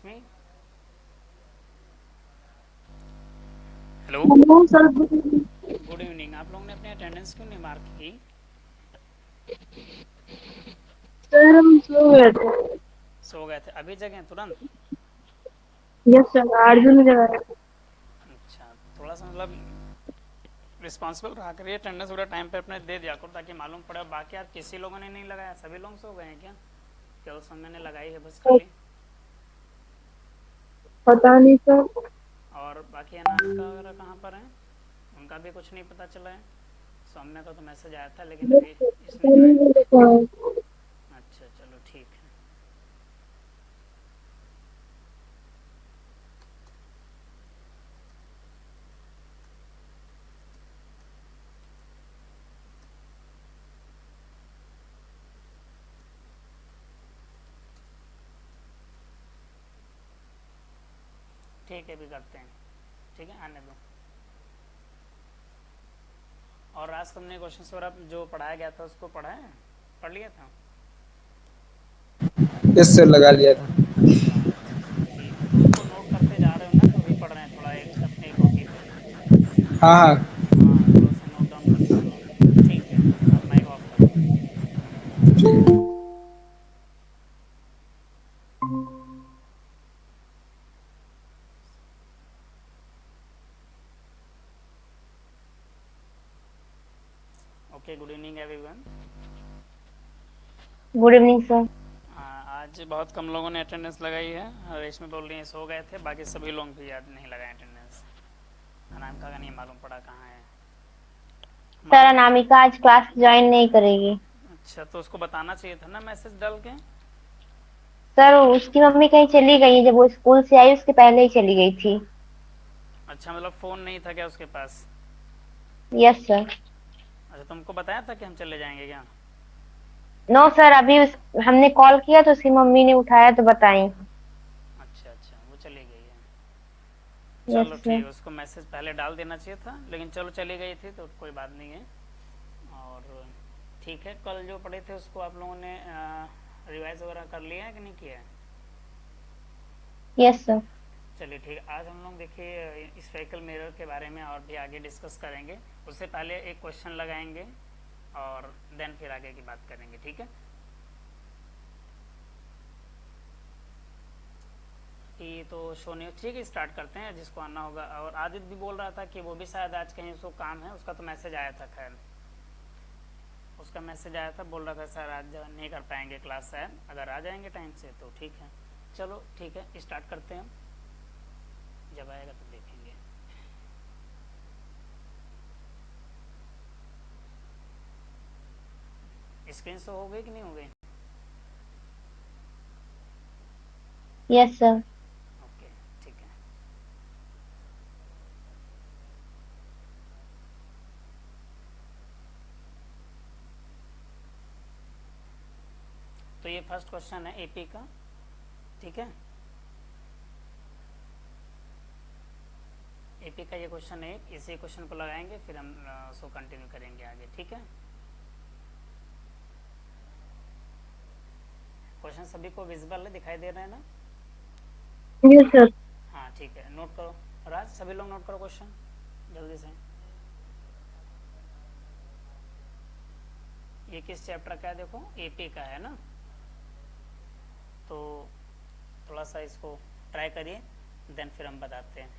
रश्मि। Hello. Hello sir. Good evening. आप लोगों ने अपनी अटेंडेंस क्यों नहीं मार्क की? सर हम सो गए थे। सो गए थे? अभी जगह तुरंत? यस सर, 8 दिन में जगह है। अच्छा, थोड़ा सा मतलब रिस्पॉन्सिबल रहा करिए, अटेंडेंस पूरा टाइम पे अपने दे दिया करो ताकि मालूम पड़े। बाकी यार किसी लोगों ने नहीं लगाया, सभी लोग सो गए हैं क्या? केवल समय ने लगाई है बस खाली? पता नहीं सर। और बाकी अनामिका वगैरह कहाँ पर हैं? उनका भी कुछ नहीं पता चला है। सौम्या का तो मैसेज आया था लेकिन यस अभी सर, इसने पता नहीं ज्वाइन। मेरे को है। अच्छा चलो ठीक है। ठीक है, भी करते हैं। ठीक है, आने दो। और आज तुमने क्वेश्चन वगैरह जो पढ़ाया गया था उसको पढ़ा है? पढ़ लिया था? यस सर, लगा लिया था। अच्छा चलो ठीक है, तो उसको नोट करते जा रहे हो ना जो भी पढ़ रहे हैं, थोड़ा एक अपने कॉपी पे? हाँ हाँ। हाँ, थोड़ा सा नोट डाउन करते चलो। ठीक है, आप माइक ऑफ करो। Okay, good evening everyone. Good evening sir. आज बहुत कम लोगों ने अटेंडेंस लगाई है। रेशमी बोल रही है सो गए थे, बाकी सभी लोग भी याद नहीं लगाए अटेंडेंस। अनामिका का नहीं मालूम पड़ा कहाँ है। सर मालूम। अनामिका आज क्लास ज्वाइन नहीं करेगी। अच्छा, तो उसको बताना चाहिए था ना मैसेज डाल के। सर उसकी मम्मी कहीं चली गई है, जब वो स्कूल से आई उसके पहले ही चली गई थी। अच्छा, मतलब फ़ोन नहीं था क्या उसके पास? Yes sir. अच्छा, तुमको बताया था कि हम चले जाएंगे क्या? नो सर, हमने कॉल किया तो उसकी मम्मी ने उठाया तो बताई। अच्छा अच्छा, वो चली गई है। यस चलो ठीक सर। है, उसको मैसेज पहले डाल देना चाहिए था, लेकिन चलो चली गई थी तो कोई बात नहीं है। और ठीक है, कल जो पढ़े थे उसको आप लोगों ने रिवाइज वगैरह कर लिया है कि नहीं किया है? Yes sir. चलिए ठीक है, आज हम लोग देखिए स्फेरिकल मिरर के बारे में और भी आगे डिस्कस करेंगे। उससे पहले एक क्वेश्चन लगाएंगे और देन फिर आगे की बात करेंगे, ठीक है? ये तो शोनी, ठीक है स्टार्ट करते हैं, जिसको आना होगा। और आदित्य भी बोल रहा था कि वो भी शायद आज कहीं उसको काम है, उसका तो मैसेज आया था। खैर, उसका मैसेज आया था, बोल रहा था सर आज नहीं कर पाएंगे क्लास, शायद अगर आ जाएंगे टाइम से तो ठीक है। चलो ठीक है, स्टार्ट करते हैं। जब आएगा तो देखेंगे। स्क्रीन शो हो गई कि नहीं हो गई? Yes sir. ओके ठीक है। तो ये फर्स्ट क्वेश्चन है एपी का, ठीक है? एपी का ये क्वेश्चन है, इसी क्वेश्चन को लगाएंगे फिर हम सो कंटिन्यू करेंगे आगे, ठीक है? क्वेश्चन सभी को विजिबल है, दिखाई दे रहे हैं ना? Yes sir. हाँ ठीक है, नोट करो। राज, सभी लोग नोट करो क्वेश्चन जल्दी से। ये किस चैप्टर का है देखो, एपी का है ना? तो थोड़ा सा इसको ट्राई करिए, देन फिर हम बताते हैं।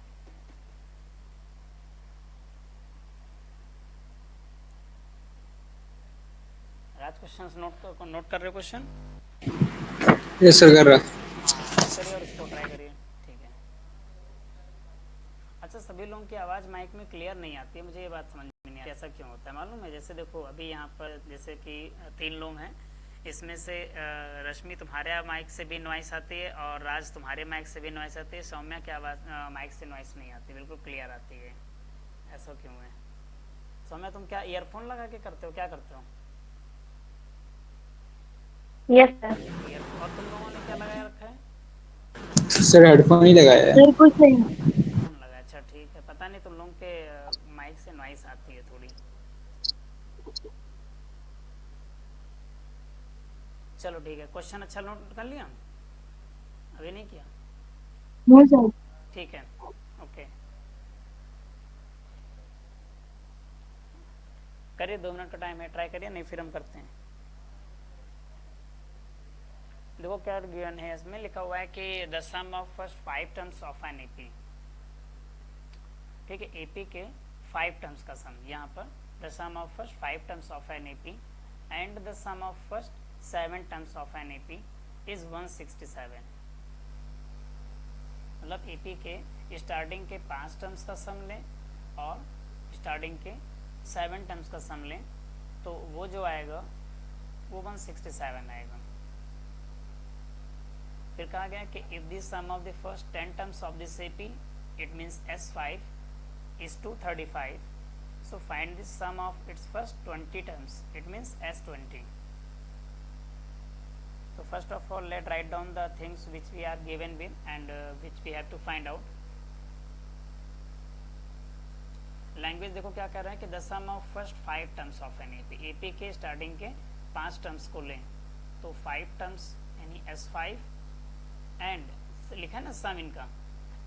राज, क्वेश्चन नोट कर रहे हो क्वेश्चन? यस सर, कर रहा। हाँ, नोट करिए और इसको ट्राई करिए, ठीक है? अच्छा, सभी लोगों की आवाज़ माइक में क्लियर नहीं आती है, मुझे ये बात समझ में नहीं आती ऐसा क्यों होता है मालूम है? जैसे देखो अभी यहाँ पर जैसे कि 3 लोग हैं, इसमें से रश्मि तुम्हारे माइक से भी नॉइस आती है और राज तुम्हारे माइक से भी नॉइस आती है, सौम्या की आवाज़ माइक से नॉइस नहीं आती, बिल्कुल क्लियर आती है। ऐसा क्यों है? सौम्या, तुम क्या ईयरफोन लगा के करते हो, क्या करते हो? Yes sir. ईयरफोन। और तुम लोगों ने क्या लगाया रखा है? सर हेडफोन ही लगाया है। सर कुछ नहीं। हेडफोन लगा, अच्छा ठीक है। पता नहीं तुम लोगों के माइक से नॉइस आती है थोड़ी। चलो ठीक है, क्वेश्चन अच्छा नोट कर लिया? अभी नहीं किया? No sir. ठीक है, ओके, करिए, 2 मिनट का टाइम है, ट्राई करिए, नहीं फिर हम करते हैं। देखो क्या गिवन है, इसमें लिखा हुआ है कि the sum of first 5 terms of an AP. ठीक है, एपी के 5 टर्म्स का सम, यहाँ पर the sum of first 5 terms of an AP and the sum of first 7 terms of an AP is 167। मतलब एपी के स्टार्टिंग के 5 terms का सम लें और स्टार्टिंग के 7 टर्म्स का सम लें, तो वो जो आएगा वो 167 आएगा। फिर कहा गया कि if the sum of the first 10 terms of this AP it means S5 is 235, so find the sum of its first 20 terms, it means S20. So first of all let write down the things which we are given with and which we have to find out. Language देखो क्या कर रहा है कि the sum of first 5 terms of an AP, AP के starting के 5 terms को लें, तो 5 टर्म्स यानी S5 एंड लिखा है ना सम इनका,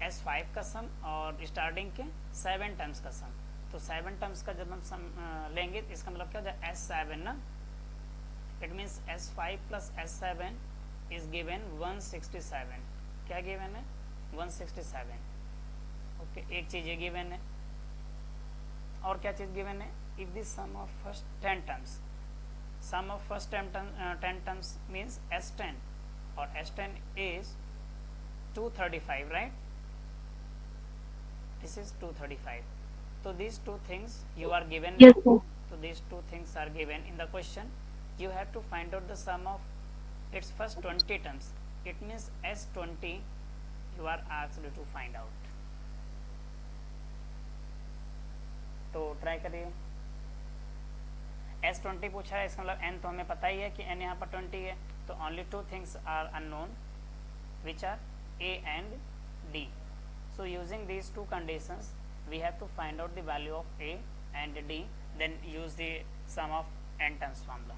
S5 का सम और स्टार्टिंग के 7 टर्म्स का सम। तो 7 टर्म्स का जब हम सम लेंगे तो इसका मतलब क्या हो जाए S7 ना, it means S5 plus S7 is given 167। क्या गिवन है? 167। ओके, एक चीज ये गिवन है, और क्या चीज गिवन है? If the sum of first 10 terms, sum of first 10 terms means S10 और S10 is 235, right? This is 235. So these two things you are given. Yes, sir. So these two things are given in the question. You have to find out the sum of its first 20 terms. It means S20 you are asked to find out. तो try करिए। S20 पूछा है, इसका मतलब n तो हमें पता ही है कि n यहाँ पर 20 है, तो only 2 things are unknown, which are A and D. So using these 2 conditions we have to find out the value of A and D, then use the sum of n terms formula.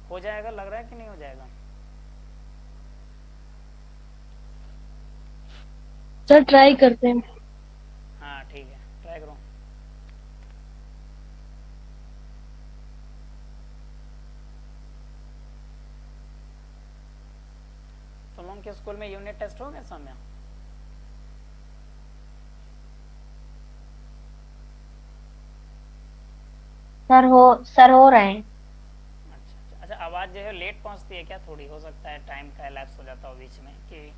हो जाएगा, लग रहा है कि नहीं हो जाएगा? Sir try करते हैं। हाँ ठीक है, ट्राई करो। तुम लोगों के स्कूल में यूनिट टेस्ट हो गया सौम्या? सर हो रहे हैं। अच्छा, अच्छा, आवाज जो है लेट पहुंचती है क्या? थोड़ी हो सकता है टाइम का elapse हो जाता हो बीच में कि?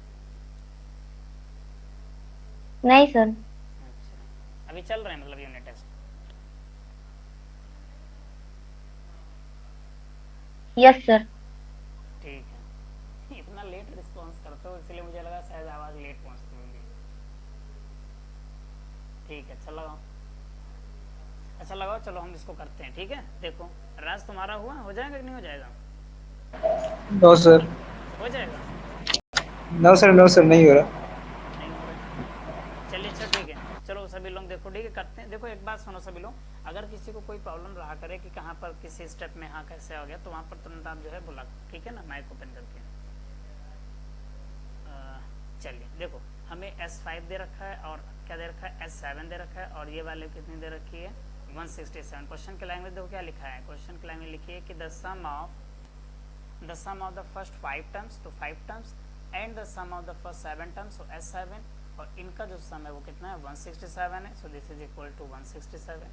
नहीं सर। अच्छा, अभी चल रहे हैं मतलब यूनिट टेस्ट? Yes sir. ठीक है, इतना लेट रिस्पॉन्स करते हो इसलिए मुझे लगा शायद आवाज लेट पहुंचती होगी। ठीक है, अच्छा लगाओ, अच्छा लगाओ, चलो हम इसको करते हैं। ठीक है, देखो राज तुम्हारा हुआ, हो जाएगा कि नहीं हो जाएगा? No sir. हो जाएगा? नो सर, नो सर, नहीं हो रहा। नहीं हो रहा? चलिए, अच्छा ठीक है, चलो सभी लोग देखो, ठीक है करते हैं। देखो एक बात सुनो सभी लोग, अगर किसी को कोई प्रॉब्लम रहा करे कि कहाँ पर किसी स्टेप में हाँ कैसे हो गया, तो वहाँ पर तुरंत आप जो है बुला, ठीक है ना, माइक ओपन करके। चलिए देखो, हमें S5 दे रखा है और क्या दे रखा है? S7 दे रखा है, और ये वाले कितनी दे रखी है? 167। क्वेश्चन की लैंग्वेज देखो क्या लिखा है, क्वेश्चन की लैंग्वेज लिखी है कि the sum of the first 5 terms, तो 5 terms and the sum of the first 7 terms, so S7, और इनका जो सम है वो कितना है? 167 है, so this is equal to 167,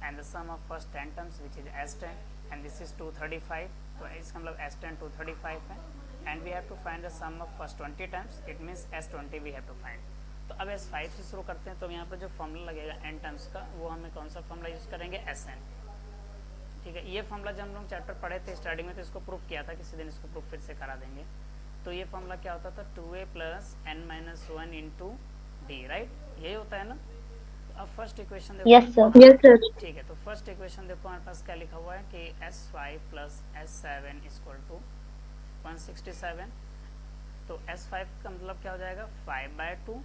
and the sum of first 10 terms which is S10 and this is 235, तो इसका मतलब S10 235 है, and we have to find the sum of first 20 terms, it means S20 we have to find. तो अब S5 से शुरू करते हैं, तो यहाँ पर जो फॉर्मूला लगेगा n टर्म्स का, वो हमें कौन सा फॉर्मूला यूज़ करेंगे? Sn। ठीक है, ये फॉर्मूला जब हम लोग चैप्टर पढ़े थे स्टार्टिंग में, तो इसको प्रूफ किया था, किसी दिन इसको प्रूफ फिर से करा देंगे। तो ये फॉर्मूला क्या होता था? 2a plus n minus 1 into D, right? यही होता है ना? तो अब फर्स्ट इक्वेशन देखो। Yes sir. Yes sir. ठीक है, तो फर्स्ट इक्वेशन देखो हमारे पास क्या लिखा हुआ है कि S5 plus S7 equal to 167। तो S5 का मतलब क्या हो जाएगा? 5/2,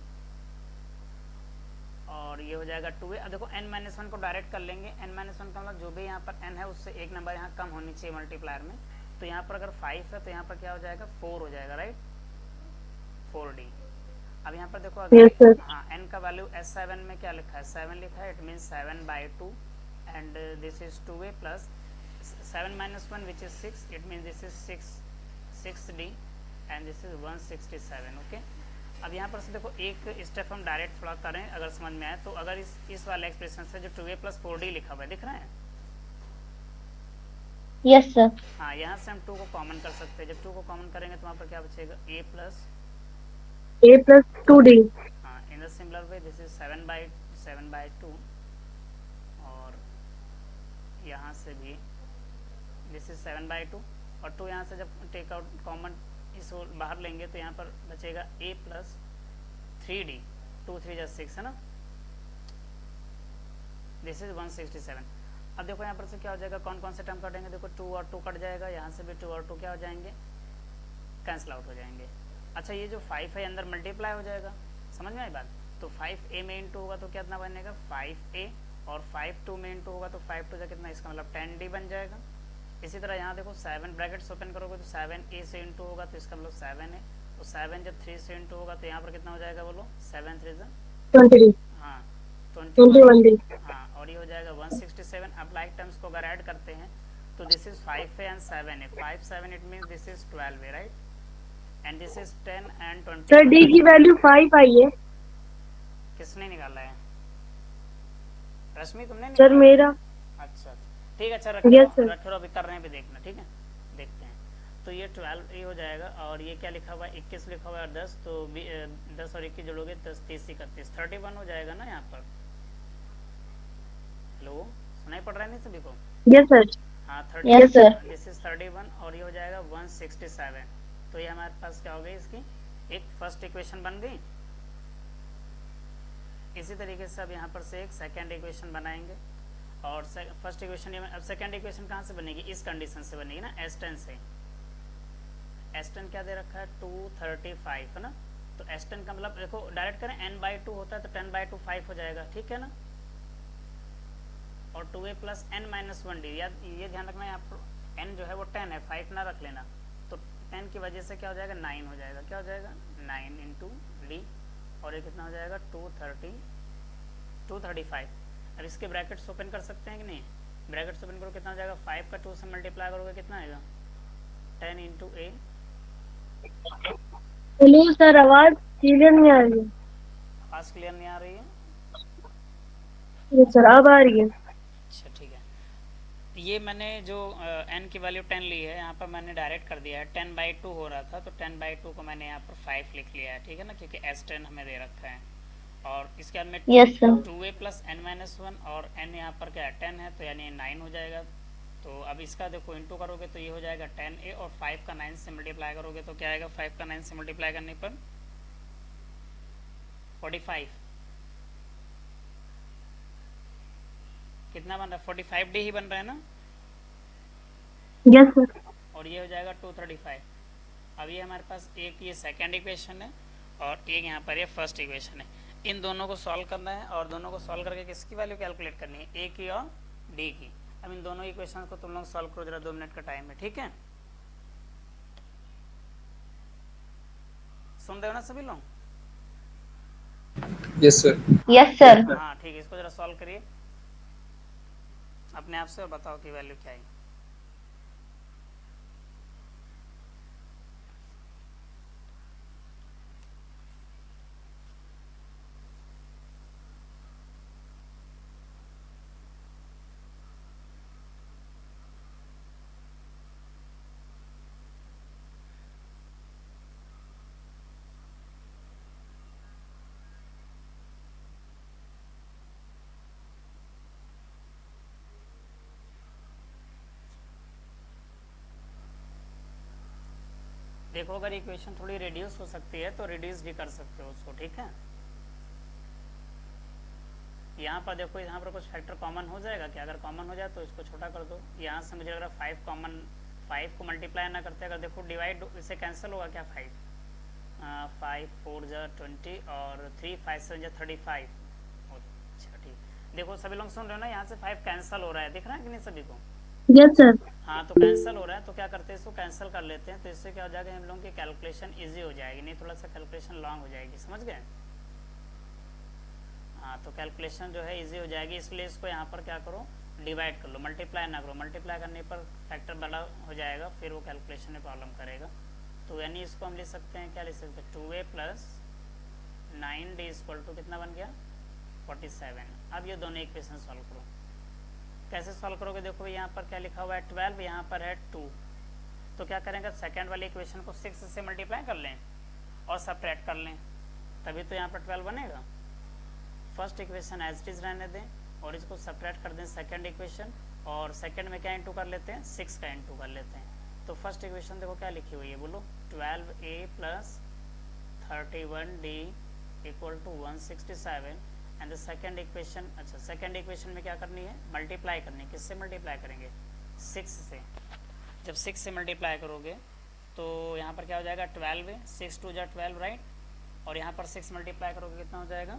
और ये हो जाएगा 2a। अब देखो n-1 को डायरेक्ट कर लेंगे, n-1 का मतलब जो भी यहाँ पर n है उससे एक नंबर यहाँ कम होनी चाहिए मल्टीप्लायर में, तो यहाँ पर अगर 5 है तो यहाँ पर क्या हो जाएगा 4 हो जाएगा, राइट, 4D। अब यहाँ पर देखो अगर Yes, sir. हाँ n का वैल्यू S7 में क्या लिखा है, 7 लिखा है, it means 7/2 and this is 2A plus 7 - 1 which is 6, it means this is 6D and this is 167। Okay, अब यहाँ पर से देखो एक स्टेप हम डायरेक्ट थोड़ा करें अगर समझ में आए तो। अगर इस वाले एक्सप्रेशन से जो 2A प्लस 4D लिखा हुआ है दिख रहा है, Yes, sir. हाँ, यहाँ से हम 2 को कॉमन कर सकते हैं। जब 2 को कॉमन करेंगे तो वहाँ पर क्या बचेगा, A plus A plus 2D. हाँ, in the similar way this is 7/2 और यहाँ से भी दिस इज 7/2 और 2 यहाँ से जब टेक आउट कॉमन इसको बाहर लेंगे तो यहाँ पर बचेगा A प्लस 3D, 2 3 + 6 है ना, दिस इज 167। अब देखो यहाँ पर से क्या हो जाएगा, कौन कौन से टर्म कटेंगे, देखो 2 और 2 कट जाएगा, यहाँ से भी 2 और 2 क्या हो जाएंगे, कैंसिल आउट हो जाएंगे। अच्छा, ये जो 5 है अंदर मल्टीप्लाई हो जाएगा, समझ में आई बात। तो 5A में इंटू होगा तो कितना बनेगा 5A और 5 2 में इंटू होगा तो 5 2 कितना, इसका मतलब 10D बन जाएगा। इसी तरह यहाँ देखो 7 ब्रैकेट्स ओपन करोगे तो 7A से इंटू होगा तो इसका मतलब 7 है, तो 7 जब 3 से इंटू होगा तो यहाँ पर कितना हो जाएगा बोलो, 7 3 20. हाँ 21D. हाँ, और ये हो जाएगा 167। अब लाइक टर्म्स को अगर ऐड करते हैं तो this is 5A and 7A, 5 7 it means this is 12A, right, and this is 10 and 20। Sir, D की वैल्यू 5 आई है. किसने निकाला है, रश्मि तुमने Sir, निकाला? मेरा. अच्छा ठीक है, अच्छा Yes, sir. रखो अभी कर रहे हैं, भी देखना, ठीक है, देखते हैं। तो ये 12A हो जाएगा और ये क्या लिखा हुआ है 21 लिखा हुआ है और 10, तो 10 और 21 जोड़ोगे 10 30 31 31 हो जाएगा ना यहाँ पर। हेलो, सुनाई पड़ रहा है नहीं सभी को? Yes, sir. हाँ, Yes, sir. दिस इज 31 और ये हो जाएगा 167। तो ये हमारे पास क्या हो गई, इसकी एक फर्स्ट इक्वेशन बन गई। इसी तरीके से अब यहाँ पर से एक सेकेंड इक्वेशन बनाएंगे और फर्स्ट इक्वेशन, अब सेकेंड इक्वेशन कहाँ से बनेगी, इस कंडीशन से बनेगी ना, S10 से। S10 क्या दे रखा है 235 है ना, तो S10 का मतलब देखो डायरेक्ट करें n/2 होता है तो 10/2 5 हो जाएगा, ठीक है ना, और 2A प्लस n-1D, ये ध्यान रखना यहाँ पर n जो है वो 10 है, 5 ना रख लेना, तो 10 की वजह से क्या हो जाएगा 9 हो जाएगा, क्या हो जाएगा 9 इंटू D, और ये कितना हो जाएगा 235। अब इसके ब्रैकेट्स ओपन कर सकते हैं कि नहीं, ब्रैकेट्स ओपन करो, कितना हो जाएगा 5 का 2 से मल्टीप्लाई करोगे कितना आएगा 10 इंटू A। हेलो सर, आवाज क्लियर नहीं आ रही है. आवाज़ क्लियर नहीं आ रही है? Yes, sir, अब आ रही है. अच्छा ठीक है, ये मैंने जो n की वैल्यू 10 ली है, यहाँ पर मैंने डायरेक्ट कर दिया है, 10/2 हो रहा था तो 10/2 को मैंने यहाँ पर 5 लिख लिया है, ठीक है ना, क्योंकि S10 हमें दे रखा है। और इसके बाद में Yes, sir. 2A plus n-1 और n यहाँ पर क्या है 10 है, तो यानी 9 हो जाएगा। तो अब इसका देखो इंटू करोगे तो ये हो जाएगा 10A और 5 का 9 से मल्टीप्लाई करोगे तो क्या आएगा, 5 का 9 से मल्टीप्लाई करने पर 45, कितना बन रहा है 45D ही बन रहा है ना, Yes, sir. और ये हो जाएगा 235। अब ये हमारे पास एक ये सेकेंड इक्वेशन है और एक यहाँ पर ये फर्स्ट इक्वेशन है, इन दोनों को सॉल्व करना है और दोनों को सॉल्व करके किसकी वैल्यू कैलकुलेट करनी है, ए की और डी की। अब इन दोनों इक्वेशन को तुम लोग सॉल्व करो जरा, 2 मिनट का टाइम है, ठीक है, सुन रहे हो ना सभी लोग? Yes sir. Yes, sir. हाँ ठीक है, इसको जरा सॉल्व करिए अपने आप से और बताओ कि वैल्यू क्या है। देखो अगर इक्वेशन थोड़ी रिड्यूस हो सकती है तो रिड्यूस भी कर सकते हो उसको, ठीक है। यहाँ पर देखो, यहाँ पर कुछ फैक्टर कॉमन हो जाएगा क्या, अगर कॉमन हो जाए तो इसको छोटा कर दो। यहाँ से मुझे लग रहा है 5 कॉमन, 5 को मल्टीप्लाई ना करते, अगर देखो डिवाइड इससे कैंसिल होगा क्या, 5 4 जा 20 और 3 5 7 जा 35। अच्छा ठीक, देखो सभी लोग सुन रहे हो ना, यहाँ से 5 कैंसिल हो रहा है, दिख रहा है कि नहीं सभी को? Yes, sir. हाँ तो कैंसिल हो रहा है, तो क्या करते हैं, इसको कैंसिल कर लेते हैं, तो इससे क्या हो जाएगा, हम लोगों की कैलकुलेशन इजी हो जाएगी, नहीं थोड़ा सा कैलकुलेशन लॉन्ग हो जाएगी, समझ गए। हाँ तो कैलकुलेशन जो है इजी हो जाएगी, इसलिए इसको यहाँ पर क्या करो, डिवाइड कर लो, मल्टीप्लाई ना करो, मल्टीप्लाई करने पर फैक्टर बड़ा हो जाएगा, फिर वो कैलकुलेशन में प्रॉब्लम करेगा। तो यानी इसको हम लिख सकते हैं, क्या लिख सकते हैं, 2a plus 9d equal to कितना बन गया, 47। अब ये दोनों इक्वेशन सॉल्व करो। कैसे सॉल्व करोगे, देखो यहाँ पर क्या लिखा हुआ है 12, यहाँ पर है 2, तो क्या करेंगे, सेकेंड वाली इक्वेशन को 6 से मल्टीप्लाई कर लें और सब्ट्रैक्ट कर लें, तभी तो यहाँ पर 12 बनेगा। First equation as it is रहने दें और इसको सब्ट्रैक्ट कर दें सेकेंड इक्वेशन, और सेकेंड में क्या इंटू कर लेते हैं, 6 का इंटू कर लेते हैं। तो फर्स्ट इक्वेशन देखो क्या लिखी हुई है, बोलो 12a plus 31d equal to 167, and the second equation, अच्छा सेकेंड इक्वेशन में क्या करनी है, मल्टीप्लाई करनी है, किससे मल्टीप्लाई करेंगे, 6 से। जब 6 से मल्टीप्लाई करोगे तो यहाँ पर क्या हो जाएगा, 12 है, 6 2 जा 12 राइट, और यहाँ पर 6 मल्टीप्लाई करोगे कितना हो जाएगा,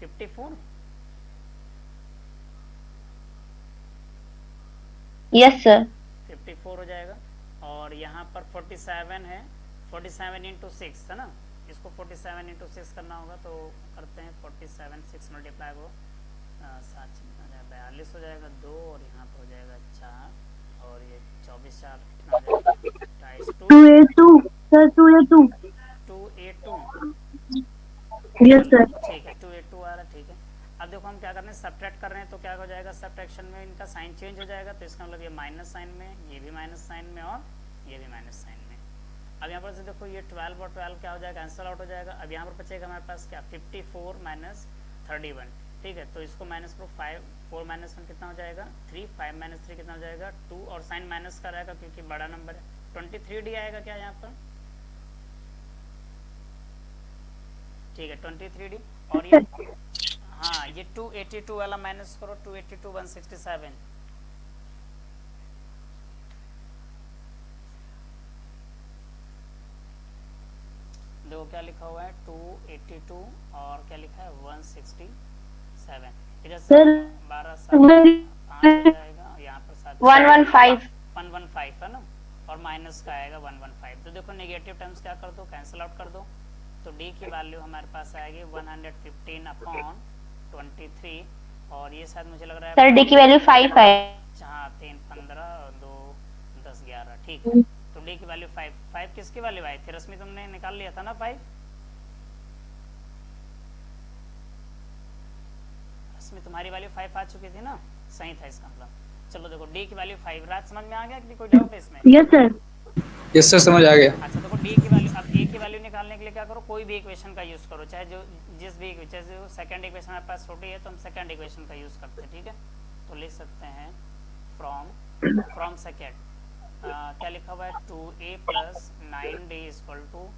54। Yes sir. 54 हो जाएगा, और यहाँ पर 47 है, 47 इंटू 6 है ना, इसको 47 इंटू 6 करना होगा, तो करते हैं 47 6 मल्टीप्लाई को 7 42 हो जाएगा 2, और यहाँ पर हो जाएगा 4, और ये 24 4 कितना हो जाएगा, 2a2 sir, 2a2। 2a2 yes sir. ठीक है, 2a2 आ रहा है, ठीक है। अब देखो हम क्या कर रहे हैं, सब्ट्रैक्ट कर रहे हैं, तो क्या हो जाएगा, सब्ट्रैक्शन में इनका साइन चेंज हो जाएगा, तो इसका मतलब ये माइनस साइन में, ये भी माइनस साइन में, और ये भी माइनस साइन में। अब यहाँ पर से देखो ये 12 और 12 क्या हो जाएगा, कैंसिल आउट हो जाएगा। अब यहाँ पर बचेगा हमारे पास क्या, 54 माइनस 31, ठीक है। तो इसको माइनस करो, 5 4 माइनस 1 कितना हो जाएगा, 3 5 माइनस 3 कितना हो जाएगा, 2, और साइन माइनस का रहेगा क्योंकि बड़ा नंबर है, 23d आएगा क्या यहाँ पर, ठीक है 23d। और ये हाँ ये 282 वाला माइनस करो, 282 167, देखो क्या लिखा हुआ है 282 और क्या लिखा है 167, इधर से 12 7 5 हो जाएगा, यहाँ पर 7 115 है ना, और माइनस का आएगा 115। तो देखो नेगेटिव टर्म्स क्या कर दो, कैंसिल आउट कर दो, तो d की वैल्यू हमारे पास आएगी 115 अपॉन 23, और ये शायद मुझे लग रहा है सर डी की वैल्यू 5 है। हाँ 3 15 2 10 11, ठीक है। तो d की वैल्यू 5 किसकी वैल्यू आई थी, रश्मि तुमने निकाल लिया था ना 5, रश्मि तुम्हारी वैल्यू 5 आ चुकी थी ना, सही था इसका मतलब। चलो देखो d की वैल्यू 5, रात समझ में आ गया कि कोई डाउट है इसमें? Yes sir. यस सर, समझ आ गया। अच्छा देखो d की वैल्यू, अब a की वैल्यू निकालने के लिए क्या करो, कोई भी इक्वेशन का यूज करो, चाहे जो जिस भी जो सेकंड इक्वेशन हमारे पास छोटी है तो हम सेकंड इक्वेशन का यूज करते हैं, ठीक है। तो लिख सकते हैं फ्रॉम सेकेंड क्या लिखा हुआ है 2a plus 9d equal to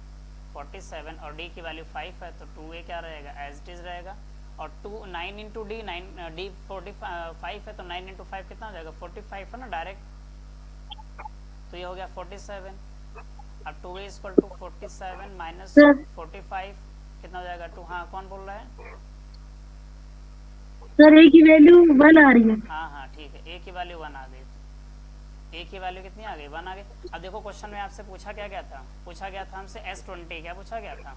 47, और d की वैल्यू 5 है, तो 2a क्या रहेगा, एज इट इज रहेगा, और 9 इंटू डी 9 d 45 है, तो 9 इंटू 5 कितना हो जाएगा 45 है ना डायरेक्ट, तो ये हो गया 47। अब 2a इक्वल टू 47 माइनस 45 कितना हो जाएगा 2, हाँ कौन बोल रहा है, सर ए की वैल्यू 1 आ रही है। हाँ हाँ ठीक है, a की वैल्यू 1 आ गई, a की वैल्यू कितनी आ गई 1 आ गई। अब देखो क्वेश्चन में आपसे पूछा क्या गया था, पूछा गया था हमसे S20, क्या पूछा गया था,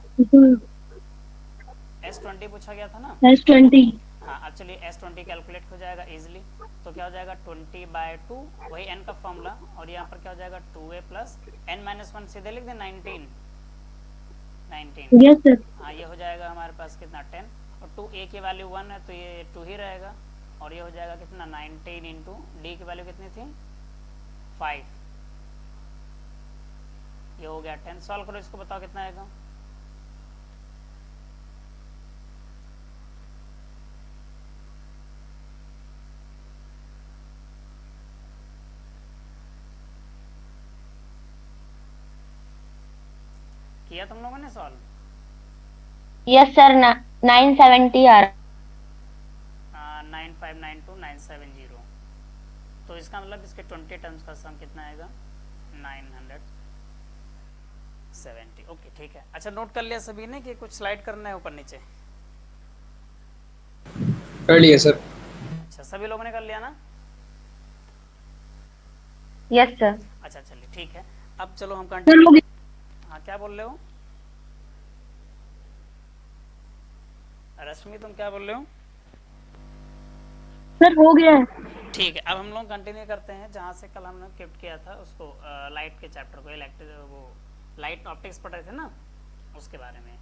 S20 पूछा गया था ना, S20। हाँ अब चलिए S20 कैलकुलेट हो जाएगा इजिली, तो क्या हो जाएगा 20/2, वही n का फॉर्मूला, और यहाँ पर क्या हो जाएगा 2a प्लस n माइनस 1 सीधे लिख दे 19। Yes sir. हाँ ये हो जाएगा हमारे पास कितना 10, और 2a की वैल्यू 1 है तो ये 2 ही रहेगा, और ये हो जाएगा कितना 19 इंटू डी की वैल्यू कितनी थी 5, ये हो गया 10। सॉल्व करो इसको, बताओ कितना आएगा, किया तुम लोगों ने सॉल्व? Yes sir. 970 आ रहा। 9592970, तो इसका मतलब इसके 20 टर्म्स का सम कितना आएगा 970। ओके ठीक है। अच्छा नोट कर लिया सभी ने कि कुछ स्लाइड करना है ऊपर नीचे? कर लिया सर। अच्छा सभी लोगों ने कर लिया ना? Yes sir. अच्छा चलिए ठीक है। अब चलो हम सर कंटिन्यू। हो गया। हाँ क्या बोल रहे हो रश्मि, तुम क्या बोल रहे हो? सर हो गया है। ठीक है, अब हम लोग कंटिन्यू करते हैं जहाँ से कल हमने skipped किया था उसको, लाइट के चैप्टर को, इलेक्ट्रिक वो लाइट ऑप्टिक्स पढ़ रहे थे ना, उसके बारे में।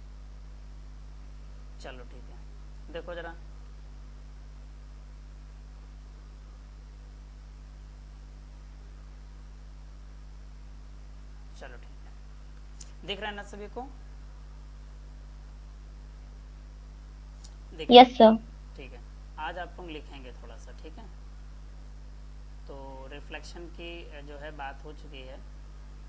चलो ठीक है, देखो जरा। चलो ठीक है, दिख रहा है ना सभी को? Yes sir. ठीक है, आज आप लोग लिखेंगे थोड़ा सा, ठीक है? तो रिफ्लेक्शन की जो है बात हो चुकी है।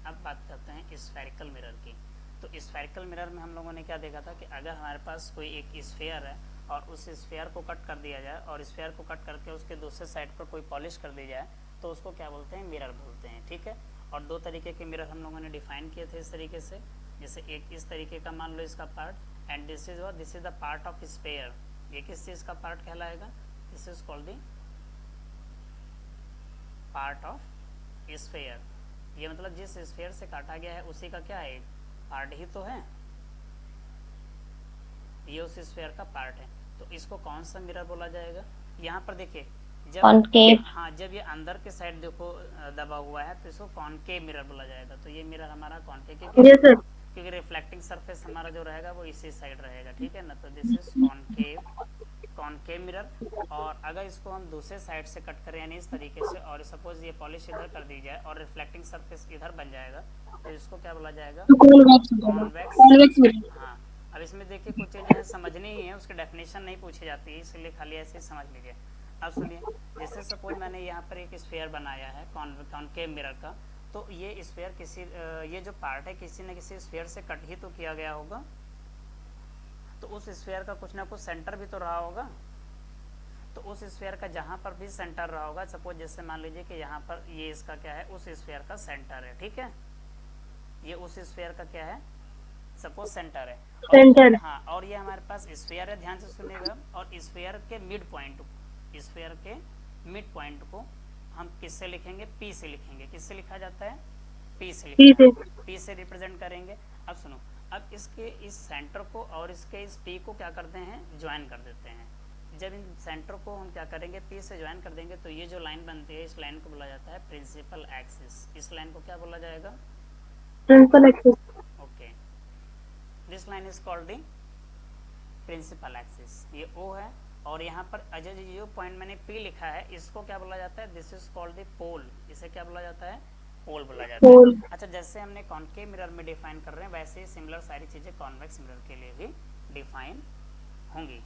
अब बात करते हैं स्फेरिकल मिरर की। तो स्फेरिकल मिरर में हम लोगों ने क्या देखा था कि अगर हमारे पास कोई एक स्फेयर है और उस स्फेयर को कट कर दिया जाए और स्फेयर को कट करके उसके दूसरे साइड पर कोई पॉलिश कर दी जाए तो उसको क्या बोलते हैं? मिरर बोलते हैं, ठीक है? और दो तरीके के मिरर हम लोगों ने डिफाइन किए थे इस तरीके से, जैसे एक इस तरीके का मान लो इसका part, and this is the part of sphere. ये किस चीज़ का पार्ट कहलाएगा? This is called the part of sphere. ये मतलब जिस स्फेयर से काटा गया है उसी का क्या है? पार्ट ही तो है, ये उस स्फेयर का पार्ट है। तो इसको कौन सा मिरर बोला जाएगा? यहाँ पर देखिए, जब कॉनकेव। हाँ, जब ये अंदर के साइड देखो दबा हुआ है तो इसको कॉनकेव मिरर बोला जाएगा। तो ये मिरर हमारा कॉनकेव, यस सर। क्योंकि रिफ्लेक्टिंग सरफेस हमारा जो रहेगा वो इसी साइड रहेगा, ठीक है ना? तो this is concave, concave mirror. और अगर इसको हम दूसरे साइड से कट करें यानी इस तरीके से, और सपोज ये पॉलिश इधर कर दी जाए और रिफ्लेक्टिंग सरफेस इधर बन जाएगा, तो इसको क्या बोला जाएगा? तो कॉन्वेक्स कॉन्वेक्स। Convex mirror. हाँ, अब इसमें देखिए कुछ चीज़ें हैं समझनी ही है, उसकी डेफिनेशन नहीं पूछी जाती है, इसलिए खाली ऐसे ही समझ लीजिए। अब सुनिए, जैसे सपोज मैंने यहाँ पर एक स्फेयर बनाया है कॉनकेव मिरर का, तो ये स्फेयर किसी ये जो पार्ट है किसी न किसी स्फेयर से कट ही तो किया गया होगा, तो उस स्फेयर का कुछ ना कुछ सेंटर भी तो रहा होगा। तो उस स्फेयर का जहाँ पर भी सेंटर रहा होगा, सपोज जैसे मान लीजिए कि यहाँ पर ये इसका क्या है? उस स्फेयर का सेंटर है, ठीक है? ये उस स्फेयर का क्या है? सपोज सेंटर है। सेंटर। हाँ, और ये हमारे पास स्फेयर है, ध्यान से सुनिएगा। और स्फेयर के मिड पॉइंट, स्फेयर के मिड पॉइंट को हम किससे लिखेंगे? पी से लिखेंगे। किससे लिखा जाता है? पी से लिखा जाता है। पी से रिप्रेजेंट करेंगे। अब सुनो, अब इसके इस सेंटर को और इसके इस पी को क्या करते हैं? ज्वाइन कर देते हैं। जब इन सेंटर को हम क्या करेंगे? पी से ज्वाइन कर देंगे तो ये जो लाइन बनती है, इस लाइन को बोला जाता है प्रिंसिपल एक्सिस। इस लाइन को क्या बोला जाएगा? Principal axis. Okay, this line is called the principal axis. ये ओ है, और यहाँ पर अजय जी जो पॉइंट मैंने पी लिखा है इसको क्या बोला जाता है? दिस इज कॉल्ड द पोल। इसे क्या बोला जाता है? पोल बोला जाता है। अच्छा, जैसे हमने कॉनकेव मिरर में डिफाइन कर रहे हैं वैसे ही सिमिलर सारी चीजें कॉन्वेक्स मिरर के लिए भी डिफाइन होंगी।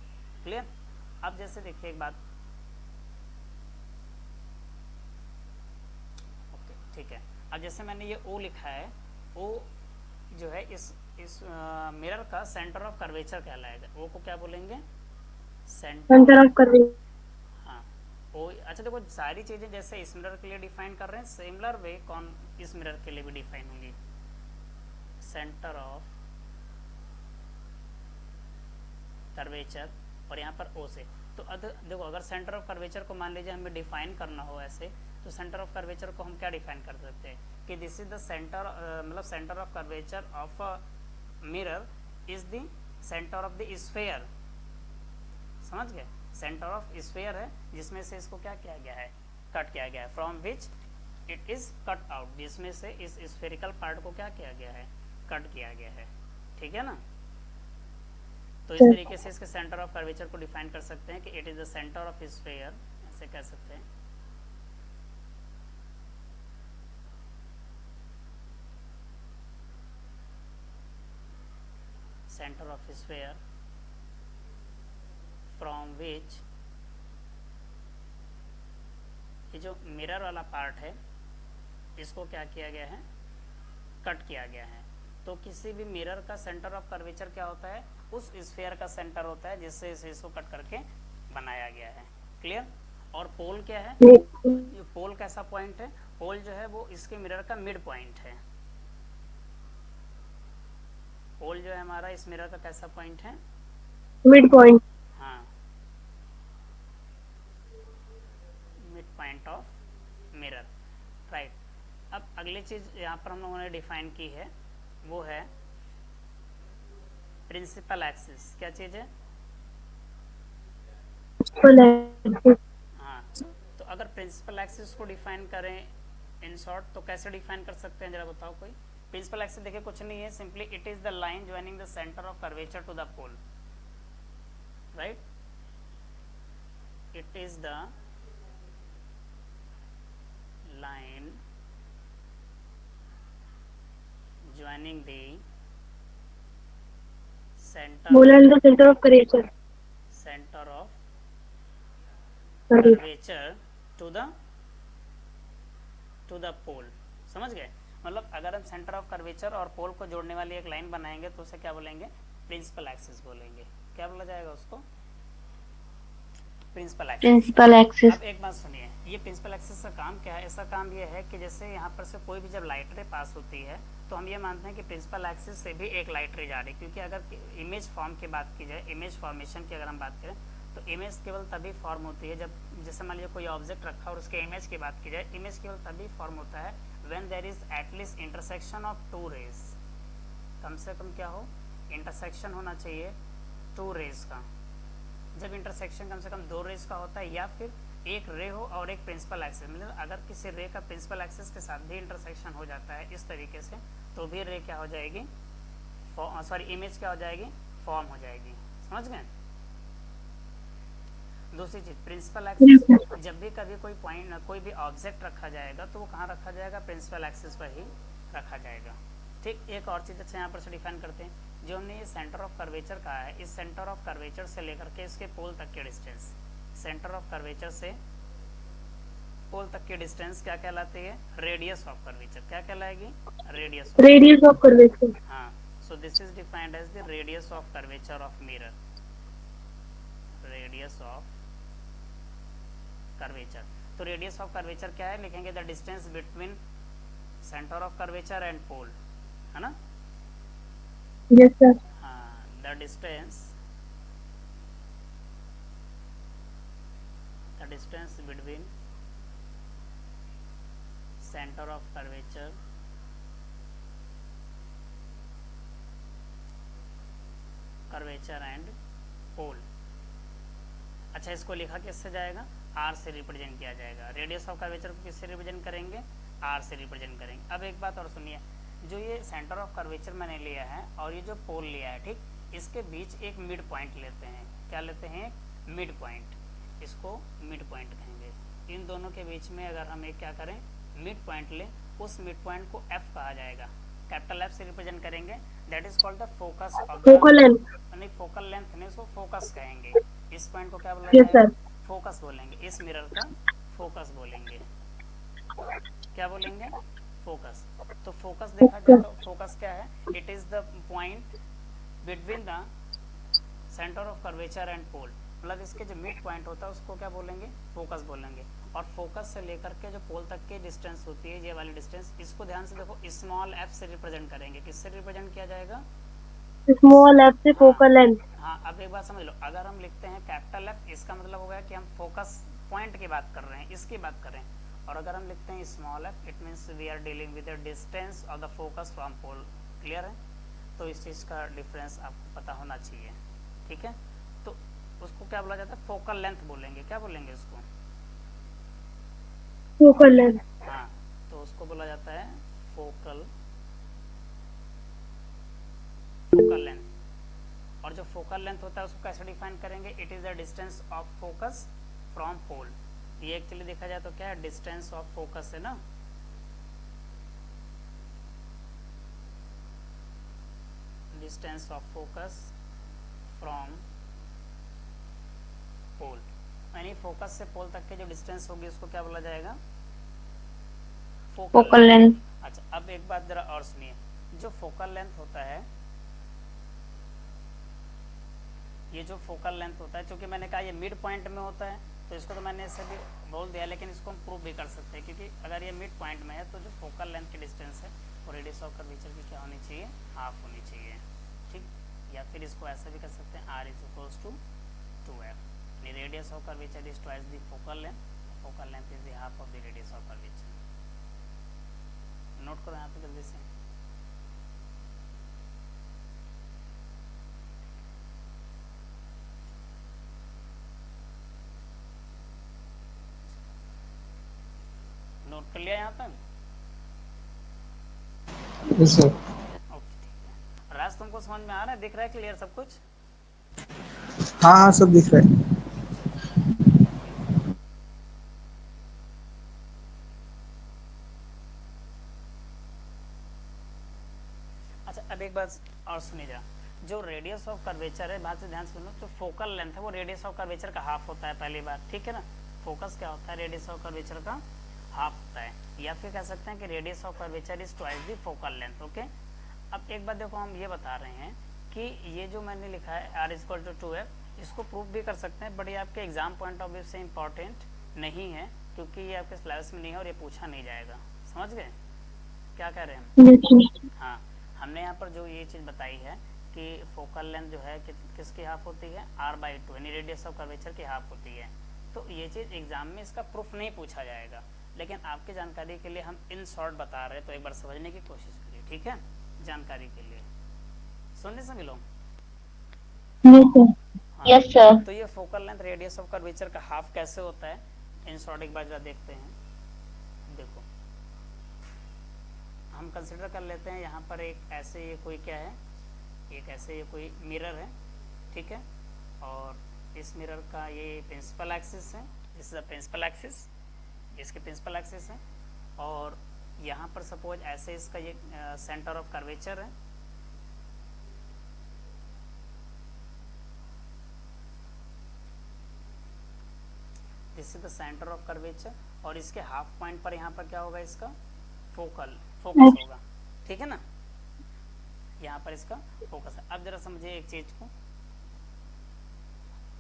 क्लियर? अब जैसे देखिए एक बात, ओके ठीक है। अब जैसे मैंने ये ओ लिखा है, ओ जो है इस मिरर का सेंटर ऑफ कर्वेचर कहलाएगा। ओ को क्या बोलेंगे? Centre of curvature. हाँ, ओ। अच्छा देखो, सारी चीजें जैसे इस मिरर के लिए डिफाइन कर रहे हैं, सिमिलर वे कौन इस मिरर के लिए भी डिफाइन होंगी। सेंटर ऑफ कर्वेचर, और यहाँ पर ओ से। तो देखो, अगर सेंटर ऑफ कर्वेचर को मान लीजिए हमें डिफाइन करना हो ऐसे, तो सेंटर ऑफ कर्वेचर को हम क्या डिफाइन कर सकते हैं कि दिस इज द सेंटर, मतलब centre of curvature of a mirror is the centre of the sphere. समझ गए? सेंटर ऑफ स्फेयर है जिसमें से इसको क्या किया गया है? कट किया गया है। From which it is cut out, जिसमें से इस स्फेरिकल पार्ट को क्या किया गया है? कट किया गया है, ठीक है ना? तो इस तरीके से इसके सेंटर ऑफ कर्वेचर को डिफाइन कर सकते हैं कि it is the centre of sphere, ऐसे कह सकते हैं। Centre of sphere from which, ये जो मिरर वाला पार्ट है इसको क्या किया गया है? कट किया गया है। तो किसी भी मिरर का सेंटर ऑफ कर्वेचर क्या होता है? उस स्फेयर का सेंटर होता है जिससे इसे इसको कट करके बनाया गया है। क्लियर? और पोल क्या है? ये पोल कैसा पॉइंट है? पोल जो है वो इसके मिरर का मिड पॉइंट है। पोल जो है हमारा इस मिरर का कैसा पॉइंट है? Mid point. हाँ, mid point of mirror, right. अगली चीज यहाँ पर हम लोगों ने डिफाइन की है वो है प्रिंसिपल एक्सिस। क्या चीज है? Principal axis. हाँ, तो अगर प्रिंसिपल एक्सिस को डिफाइन करें इन शॉर्ट तो कैसे डिफाइन कर सकते हैं, जरा बताओ कोई। प्रिंसिपल एक्सिस देखिए कुछ नहीं है, simply it is the line joining the centre of curvature to the pole, right. It is the line joining the pole and the centre of curvature of curvature to the pole. समझ गए? मतलब अगर हम centre of curvature और पोल को जोड़ने वाली एक लाइन बनाएंगे तो उसे क्या बोलेंगे? प्रिंसिपल एक्सिस बोलेंगे। क्या बोला जाएगा उसको? Principal axis. अब एक बात सुनिए, ये प्रिंसिपल एक्सिस का काम क्या है? इसका काम ये है कि जैसे यहाँ पर से कोई भी जब लाइट रे पास होती है तो हम ये मानते हैं कि प्रिंसिपल एक्सिस से भी एक लाइट रे जा रही है, क्योंकि अगर इमेज फॉर्म की बात की जाए, इमेज फॉर्मेशन की अगर हम बात करें तो इमेज केवल तभी फॉर्म होती है जब, जैसे मान लीजिए कोई ऑब्जेक्ट रखा और उसके इमेज की बात की जाए, इमेज केवल तभी फॉर्म होता है when there is at least intersection of two rays. कम से कम क्या हो? इंटरसेक्शन होना चाहिए टू रेज का। जब इंटरसेक्शन कम से कम दो रेज का होता है, या फिर एक रे हो और एक प्रिंसिपल एक्सिस, मतलब अगर किसी रे का प्रिंसिपल एक्सिस के साथ भी इंटरसेक्शन हो जाता है इस तरीके से, तो भी रे क्या हो जाएगी? सॉरी, इमेज क्या हो जाएगी? फॉर्म हो जाएगी। समझ गए? दूसरी चीज, प्रिंसिपल एक्सिस जब भी कभी कोई पॉइंट, कोई भी ऑब्जेक्ट रखा जाएगा तो वो कहाँ रखा जाएगा? प्रिंसिपल एक्सिस पर ही रखा जाएगा। ठीक, एक और चीज अच्छा यहाँ पर से डिफाइन करते हैं, जो हमने ये सेंटर ऑफ कर्वेचर कहा है, इस सेंटर ऑफ कर्वेचर से लेकर के इसके पोल तक के डिस्टेंस, सेंटर ऑफ कर्वेचर से पोल तक की डिस्टेंस क्या कहलाती है? Radius of curvature. क्या कहलाएगी? Radius of curvature. हाँ, so this is defined as the radius of curvature of mirror. Radius of curvature. तो रेडियस ऑफ कर्वेचर क्या है? लिखेंगे the distance between centre of curvature and pole, है ना? Yes sir. हाँ, the distance between centre of curvature and pole. अच्छा, इसको लिखा किससे जाएगा? आर से रिप्रेजेंट किया जाएगा। रेडियस ऑफ कर्वेचर को किससे रिप्रेजेंट करेंगे? आर से रिप्रेजेंट करेंगे। अब एक बात और सुनिए, जो ये सेंटर ऑफ कर्वेचर मैंने लिया है और ये जो पोल लिया है, ठीक, इसके बीच एक मिड पॉइंट लेते हैं। क्या लेते हैं? Mid point. इसको मिड पॉइंट कहेंगे। इन दोनों के बीच में अगर हम एक क्या करें? मिड पॉइंट लें, उस मिड पॉइंट को एफ कहा जाएगा। कैपिटल एफ से रिप्रेजेंट करेंगे, that is called the focus of focal length. नहीं, फोकल लेंथ नहीं, इसको फोकस कहेंगे। इस पॉइंट को क्या बोला यस जाएगा? सर। फोकस बोलेंगे। इस मिरर का फोकस बोलेंगे। क्या बोलेंगे? फोकस। तो फोकस देखा जाए तो फोकस क्या है? It is the point between the centre of curvature and pole. मतलब इसके जो मिड पॉइंट होता है उसको क्या बोलेंगे? फोकस बोलेंगे। और फोकस से लेकर के जो पोल तक की डिस्टेंस होती है, ये वाली डिस्टेंस, इसको ध्यान से देखो, स्मॉल एफ से रिप्रेजेंट करेंगे। किससे रिप्रेजेंट किया जाएगा? स्मॉल एफ से फोकल लेंथ। हाँ, अब एक बात समझ लो, अगर हम लिखते हैं कैपिटल एफ, इसका मतलब हो गया कि हम फोकस पॉइंट की बात कर रहे हैं, इसकी बात कर रहे हैं। और अगर हम लिखते हैं small F, it means we are dealing with the distance of the focus from pole. Clear है? तो इस चीज़ का डिफरेंस आपको पता होना चाहिए। ठीक है, तो उसको क्या बोला जाता है? फोकल लेंथ बोलेंगे। क्या बोलेंगे उसको? Focal length. हाँ, तो उसको बोला जाता है फोकल लेंथ। और जो फोकल लेंथ होता है उसको कैसे डिफाइन करेंगे? It is the distance of focus from pole. ये एक्चुअली देखा जाए तो क्या है? डिस्टेंस ऑफ फोकस है ना। Distance of focus from pole, यानी फोकस से पोल तक के जो डिस्टेंस होगी उसको क्या बोला जाएगा? Focal length. अच्छा, अब एक बात जरा और सुनिए, जो फोकल लेंथ होता है, ये जो फोकल लेंथ होता है, क्योंकि मैंने कहा ये मिड पॉइंट में होता है, तो इसको तो मैंने ऐसे भी बोल दिया, लेकिन इसको हम प्रूव भी कर सकते हैं, क्योंकि अगर ये मिड पॉइंट में है तो जो फोकल लेंथ की डिस्टेंस है वो रेडियस ऑफ कर्वेचर की क्या होनी चाहिए? हाफ होनी चाहिए। ठीक, या फिर इसको ऐसा भी कर सकते हैं, R is equals to 2f। Radius of curvature is twice the focal length is the half of the radius of curvature. Note करो यहाँ पे जल्दी से। नोट कर लिया यहाँ पे? Yes sir. ओके ठीक है। राज तुमको समझ में आ रहा है, दिख रहा है क्लियर सब कुछ? हाँ हाँ सब दिख रहा है। अच्छा अब एक बात और सुनिएगा, जो रेडियस ऑफ कर्वेचर है, बात से ध्यान सुनो, जो फोकल लेंथ है वो रेडियस ऑफ कर्वेचर का हाफ होता है पहली बार, ठीक है ना। फोकस क्या होता है, रेडियस ऑफ कर्वेचर का हाफ होता है, या फिर कह सकते हैं कि radius of curvature is twice the focal length. Okay, अब एक बात देखो, हम ये बता रहे हैं कि ये जो मैंने लिखा है r इक्वल टू 2f, इसको प्रूफ भी कर सकते हैं, बट ये आपके एग्जाम पॉइंट ऑफ व्यू से इम्पॉर्टेंट नहीं है, क्योंकि ये आपके सिलेबस में नहीं है और ये पूछा नहीं जाएगा। समझ गए क्या कह रहे हैं हम? yes sir, हाँ, हमने यहाँ पर जो ये चीज़ बताई है कि फोकल लेंथ जो है किसकी हाफ होती है, r/2, यानी रेडियस ऑफ कर्वेचर की हाफ होती है। तो ये चीज़ एग्जाम में इसका प्रूफ नहीं पूछा जाएगा, लेकिन आपकी जानकारी के लिए हम इन शॉर्ट बता रहे हैं, तो एक बार समझने की कोशिश करिए, ठीक है, जानकारी के लिए। सुनने सभी लोग? yes sir, हाँ, यस सर। तो ये focal length radius of curvature का हाफ कैसे होता है, इन शॉर्ट एक बार जरा देखते हैं। देखो हम कंसिडर कर लेते हैं यहाँ पर एक ऐसे ये कोई क्या है, एक ऐसे ये कोई मिरर है, ठीक है, और इस मिरर का ये प्रिंसिपल एक्सिस है, this is the principal axis, इसके प्रिंसिपल एक्सिस है, और यहाँ पर सपोज ऐसे इसका ये सेंटर ऑफ कर्वेचर है, this is the centre of curvature, और इसके हाफ पॉइंट पर यहाँ पर क्या होगा, इसका फोकस होगा, ठीक है ना, यहाँ पर इसका फोकस है। अब जरा समझिए एक चीज को,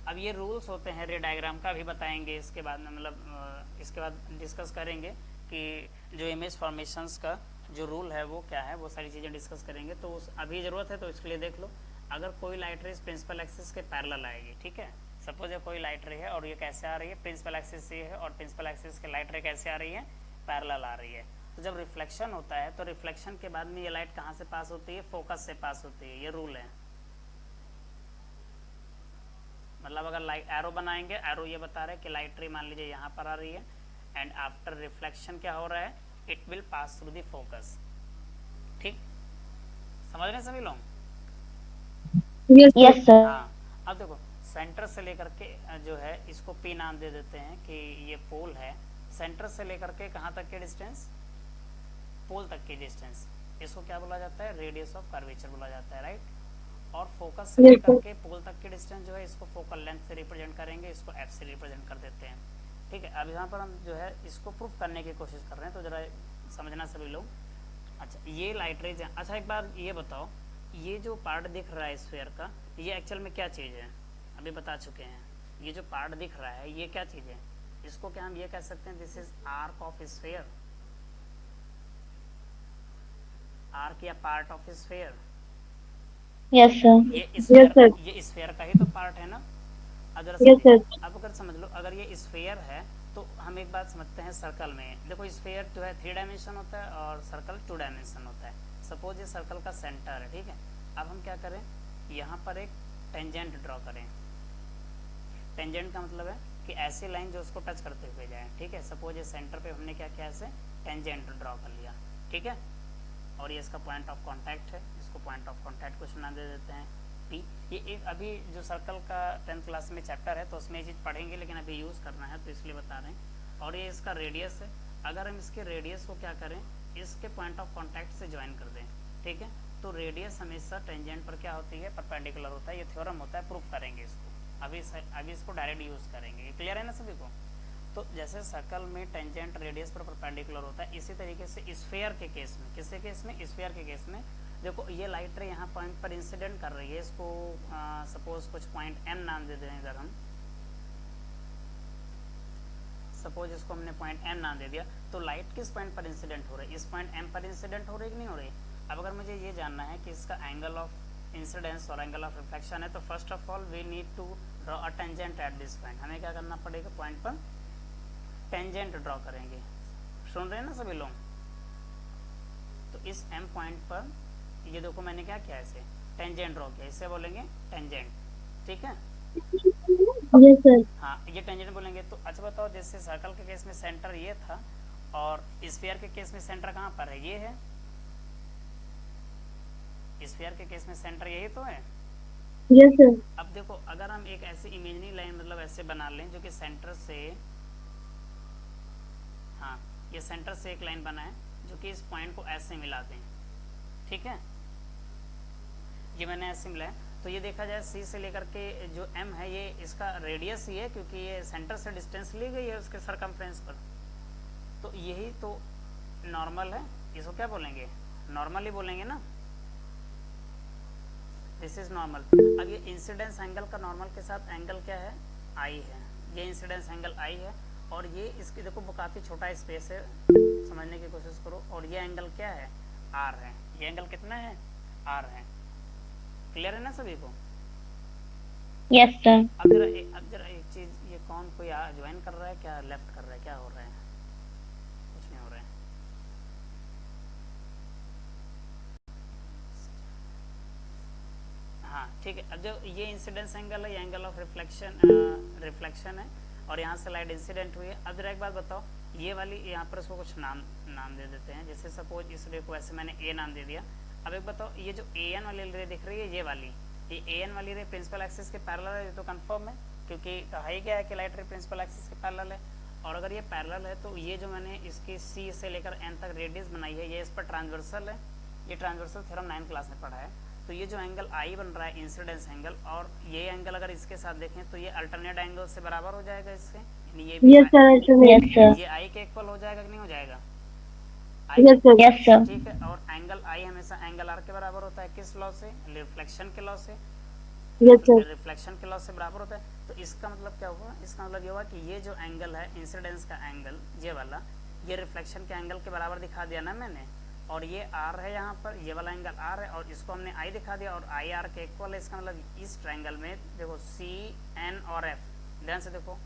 अब ये रूल्स होते हैं रे डायग्राम का, भी बताएंगे इसके बाद में, मतलब इसके बाद डिस्कस करेंगे कि जो इमेज फॉर्मेशंस का जो रूल है वो क्या है, वो सारी चीज़ें डिस्कस करेंगे। तो अभी ज़रूरत है तो इसके लिए देख लो, अगर कोई लाइट रे प्रिंसिपल एक्सिस के पैरेलल आएगी, ठीक है, सपोज ये कोई लाइट रे है और ये कैसे आ रही है, प्रिंसिपल एक्सिस से है और प्रिंसिपल एक्सिस के लाइट रे कैसे आ रही है, पैरेलल आ रही है, तो जब रिफ्लेक्शन होता है तो रिफ्लेक्शन के बाद में ये लाइट कहाँ से पास होती है, फोकस से पास होती है, ये रूल है। मतलब अगर लाइट एरो बनाएंगे, एरो ये बता रहा है कि लाइट रे मान लीजिए यहाँ पर आ रही है, एंड आफ्टर रिफ्लेक्शन क्या हो रहा है, it will pass through the focus, ठीक, समझ रहे हैं सभी लोग? Yes sir. हाँ, अब देखो सेंटर से लेकर के जो है इसको पी नाम दे देते हैं कि ये पोल है, सेंटर से लेकर के कहाँ तक के डिस्टेंस, पोल तक की डिस्टेंस, इसको क्या बोला जाता है, रेडियस ऑफ कर्वेचर बोला जाता है, राइट। और फोकस से लेकर के पोल तक की डिस्टेंस जो है इसको फोकल लेंथ से रिप्रेजेंट करेंगे, इसको एफ से रिप्रेजेंट कर देते हैं, ठीक है। अब यहाँ पर हम जो है इसको प्रूफ करने की कोशिश कर रहे हैं, तो जरा समझना सभी लोग। अच्छा ये लाइट रेज है, अच्छा एक बार ये बताओ, ये जो पार्ट दिख रहा है स्फीयर का, ये एक्चुअल में क्या चीज़ है, अभी बता चुके हैं, ये जो पार्ट दिख रहा है ये क्या चीज़ है, इसको क्या हम ये कह सकते हैं, this is arc of sphere, arc या part of sphere, yes sir. ये स्फीयर का ही तो पार्ट है ना। अब जरा समझिए, अब अगर समझ लो, अगर ये स्फीयर है तो हम एक बात समझते हैं सर्कल में, देखो स्फीयर जो है 3 डायमेंशन होता है और सर्कल 2 डायमेंशन होता है। सपोज ये सर्कल का सेंटर है, ठीक है, अब हम क्या करें, यहाँ पर एक टेंजेंट ड्रॉ करें, टेंजेंट का मतलब है कि ऐसी लाइन जो उसको टच करते हुए जाए, ठीक है, सपोज ये सेंटर पे हमने क्या किया, ऐसे टेंजेंट ड्रॉ कर लिया, ठीक है, और ये इसका पॉइंट ऑफ कांटेक्ट है, इसको पॉइंट ऑफ कांटेक्ट कुछ नाम दे देते हैं पी। ये एक अभी जो सर्कल का 10th क्लास में चैप्टर है तो उसमें ये चीज़ पढ़ेंगे, लेकिन अभी यूज़ करना है तो इसलिए बता रहे हैं। और ये इसका रेडियस है, अगर हम इसके रेडियस को क्या करें, इसके पॉइंट ऑफ कांटेक्ट से ज्वाइन कर दें, ठीक है, तो रेडियस हमेशा टेंजेंट पर क्या होती है, परपेंडिकुलर होता है, ये थ्योरम होता है, प्रूफ करेंगे इसको, अभी इसको डायरेक्ट यूज़ करेंगे, क्लियर है ना सभी को। तो जैसे सर्कल में टेंजेंट रेडियस पर परपेंडिकुलर होता है, इसी तरीके से स्फीयर के केस में, किसके केस में, स्फीयर के केस में, देखो ये लाइट रे यहाँ पॉइंट पर इंसिडेंट कर रही है, इसको सपोज कुछ पॉइंट एम नाम दे दें, अगर हम सपोज इसको हमने पॉइंट एम नाम दे दिया, तो लाइट किस पॉइंट पर इंसिडेंट हो रही है, इस पॉइंट एम पर इंसिडेंट हो रही है कि नहीं हो रही। अब अगर मुझे ये जानना है कि इसका एंगल ऑफ इंसिडेंस और एंगल ऑफ रिफ्लेक्शन है, तो first of all we need to draw a tangent at this point, हमें क्या करना पड़ेगा, पॉइंट पर टेंजेंट ड्रॉ करेंगे। सुन रहे हैं ना सभी लोग, तो इस एम पॉइंट पर ये देखो मैंने क्या किया, इसे टेंजेंट ड्रॉ किया, इसे बोलेंगे टेंजेंट, ठीक है। Yes sir. हाँ ये टेंजेंट बोलेंगे। तो अच्छा बताओ, जैसे सर्कल के केस में सेंटर ये था और स्फीयर के केस में सेंटर कहाँ पर है, ये है। स्फीयर के केस में सेंटर यही तो है। Yes sir. अब देखो अगर हम एक ऐसी इमेजिनरी लाइन मतलब ऐसे बना लें जो कि सेंटर से, हाँ ये सेंटर से एक लाइन बनाए जो कि इस पॉइंट को ऐसे मिला दें, ठीक है। ये मैंने ऐसे मिलाया, तो ये देखा जाए सी से लेकर के जो एम है ये इसका रेडियस ही है, क्योंकि ये सेंटर से डिस्टेंस ली गई है उसके सरकमफ्रेंस पर। तो यही तो नॉर्मल है, इसको क्या बोलेंगे, नॉर्मल ही बोलेंगे ना। This is normal. अब ये इंसिडेंस एंगल का नॉर्मल के साथ एंगल क्या है, आई है। ये इंसिडेंस एंगल आई है और ये इसकी देखो वो काफ़ी छोटा स्पेस है, समझने की कोशिश करो। और ये एंगल क्या है, आर है। ये एंगल कितना है, आर है। क्लियर है ना सभी को। Yes sir. अब जरा एक चीज, ये कौन कोई ज्वाइन कर रहा है क्या, लेफ्ट कर रहा है, क्या हो रहा है, कुछ नहीं हो रहा है। हाँ ठीक है। अब जो ये इंसिडेंस एंगल है, ये एंगल ऑफ रिफ्लेक्शन है और यहाँ से लाइट इंसिडेंट हुई है। अब जरा एक बात बताओ, ये वाली यहाँ पर इसको कुछ नाम दे देते हैं। जैसे सपोज इस रे को ऐसे मैंने ए नाम दे दिया। अब एक बताओ, ये जो ए एन वाली रे दिख रही है, ये वाली, ये ए एन वाली रे प्रिंसिपल एक्सिस के पैरेलल है, ये तो कंफर्म है, क्योंकि कहा ही गया है कि लाइट रे प्रिंसिपल एक्सिस के पैरेलल है। और अगर ये पैरेलल है तो ये जो मैंने इसकी सी से लेकर एन तक रेडियस बनाई है, ये इस पर ट्रांसवर्सल है। ये ट्रांसवर्सल थ्योरम 9th क्लास में पढ़ा है। तो ये जो एंगल आई बन रहा है इंसिडेंस एंगल, और ये एंगल अगर इसके साथ देखें तो ये अल्टरनेट एंगल से बराबर हो जाएगा इससे, यानी ये भी यस सर। Yes sir. ये आई के इक्वल हो जाएगा कि नहीं हो जाएगा, यस सर। Yes sir. ठीक है। और एंगल आई हमेशा एंगल आर के बराबर होता है, किस लॉ से, रिफ्लेक्शन के लॉ से। Yes sir. रिफ्लेक्शन के लॉ से बराबर होता है। तो इसका मतलब क्या हुआ, इसका मतलब ये हुआ कि ये जो एंगल है इंसिडेंस का एंगल, ये वाला, ये रिफ्लेक्शन के एंगल के बराबर दिखा दिया ना मैंने। और ये आर है यहाँ पर, ये वाला एंगल आर है और इसको हमने आई दिखा दिया और आई आर के इक्वल है। इसका मतलब इस ट्रायंगल में देखो सी एन और एफ, ध्यान से देखो,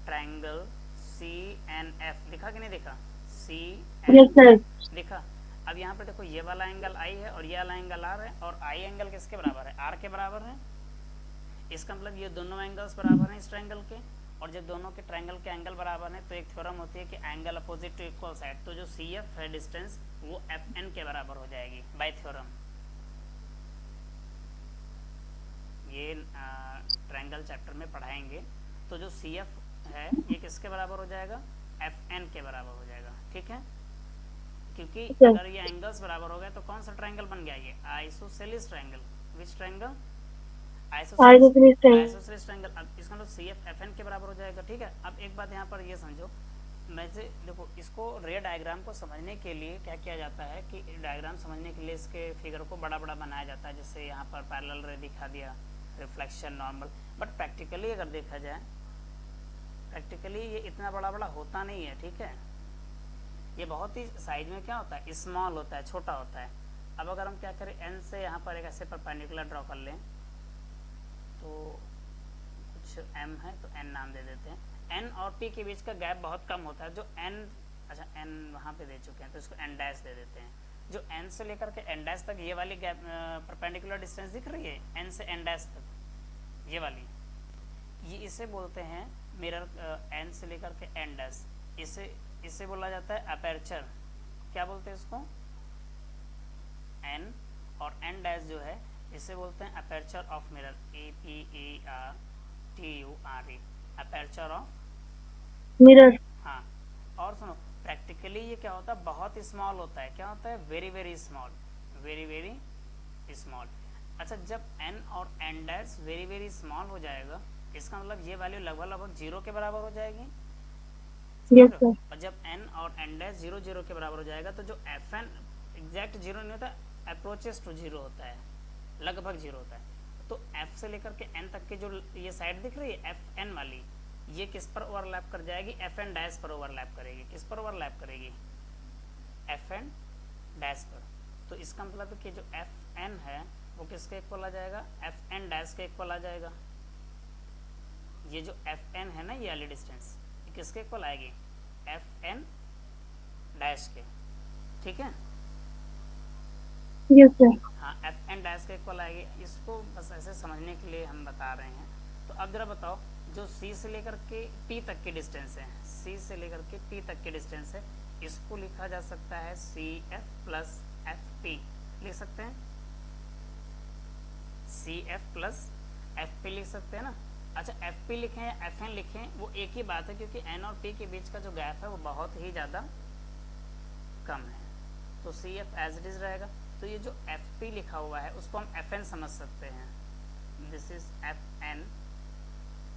ट्रायंगल सी एन एफ दिखा कि नहीं दिखा, सी यस सर। एन दिखा। अब यहाँ पर देखो ये वाला एंगल आई है और ये वाला एंगल आर है, और आई एंगल किसके बराबर है, आर के बराबर है। इसका मतलब ये दोनों एंगल्स बराबर हैं इस ट्रायंगल के, और जब दोनों के ट्रायंगल के एंगल बराबर हैं तो एक थ्योरम होती है कि angle opposite to equal side. तो जो सी एफ है डिस्टेंस, वो एफ एन के बराबर हो जाएगी बाय थ्योरम। ये ट्रायंगल चैप्टर में पढ़ाएंगे। तो जो सी एफ है ये किसके बराबर हो जाएगा, एफ एन के बराबर हो जाएगा, ठीक है। क्योंकि अगर ये एंगल्स बराबर हो गए तो कौन सा ट्रायंगल बन गया, ये आइसोसेलेस ट्रायंगल। विच ट्रायंगल, आइसोसेलेस ट्रायंगल। अब इसका मतलब सी एफ एफ एन के बराबर हो जाएगा, ठीक है। अब एक बात यहाँ पर ये समझो, मैं से देखो इसको रे डायग्राम को समझने के लिए क्या किया जाता है कि डायग्राम समझने के लिए इसके फिगर को बड़ा बड़ा बनाया जाता है। जैसे यहाँ पर पैरेलल रे दिखा दिया, रिफ्लेक्शन, नॉर्मल। बट प्रैक्टिकली अगर देखा जाए, प्रैक्टिकली ये इतना बड़ा बड़ा होता नहीं है, ठीक है। ये बहुत ही साइज में क्या होता है, स्मॉल होता है, छोटा होता है। अब अगर हम क्या करें, एन से यहाँ पर एक ऐसे परपेंडिकुलर ड्रॉ कर लें, तो कुछ एम है तो एन नाम दे देते हैं। एन और पी के बीच का गैप बहुत कम होता है। जो एन, अच्छा एन वहाँ पे दे चुके हैं तो इसको एन डैश दे देते हैं। जो एन से लेकर के एन डैश तक ये वाली गैप परपेंडिकुलर डिस्टेंस दिख रही है, एन से एन डैश तक, ये वाली, ये इसे बोलते हैं मिरर। एन से लेकर के एन डैश, इसे बोला जाता है अपर्चर। क्या बोलते हैं इसको, एन और एन डैश जो है इसे बोलते हैं aperture of mirror, APERTURE, aperture of mirror. हाँ। और सुनो, प्रैक्टिकली ये क्या होता है, बहुत स्मॉल होता है। क्या होता है, very very small, very very small. अच्छा, जब एन और N dash very very small हो जाएगा, इसका मतलब ये वैल्यू लगभग लगभग 0 के बराबर हो जाएगी। Yes sir. और जब n और n डैश 0 0 के बराबर हो जाएगा तो जो fn एग्जैक्ट 0 नहीं होता, अप्रोचेस टू 0 होता है, लगभग 0 होता है। तो f से लेकर के n तक के जो ये साइड दिख रही है fn वाली, ये किस पर ओवरलैप कर जाएगी, fn डैश पर ओवरलैप करेगी। किस पर ओवरलैप करेगी, fn डैश पर। तो इसका मतलब है कि जो fn है वो किसके इक्वल आ जाएगा, fn डैश के इक्वल आ जाएगा। ये जो fn है ना, ये वाली डिस्टेंस किसके इक्वल आएगी, fn डैश के, ठीक है। Yes, sir. हाँ एफ एन डैश के इक्वल आएगी। इसको बस ऐसे समझने के लिए हम बता रहे हैं। तो अब जरा बताओ, जो सी से लेकर के पी तक की डिस्टेंस है, सी से लेकर के पी तक की डिस्टेंस है, इसको लिखा जा सकता है C F plus F P, लिख सकते हैं C F plus F P लिख सकते हैं ना। अच्छा एफ पी लिखें या एफ एन लिखें वो एक ही बात है, क्योंकि एन और पी के बीच का जो गैप है वो बहुत ही ज़्यादा कम है। तो C F as it is रहेगा। तो ये जो एफ पी लिखा हुआ है उसको हम एफ एन समझ सकते हैं। This is F N,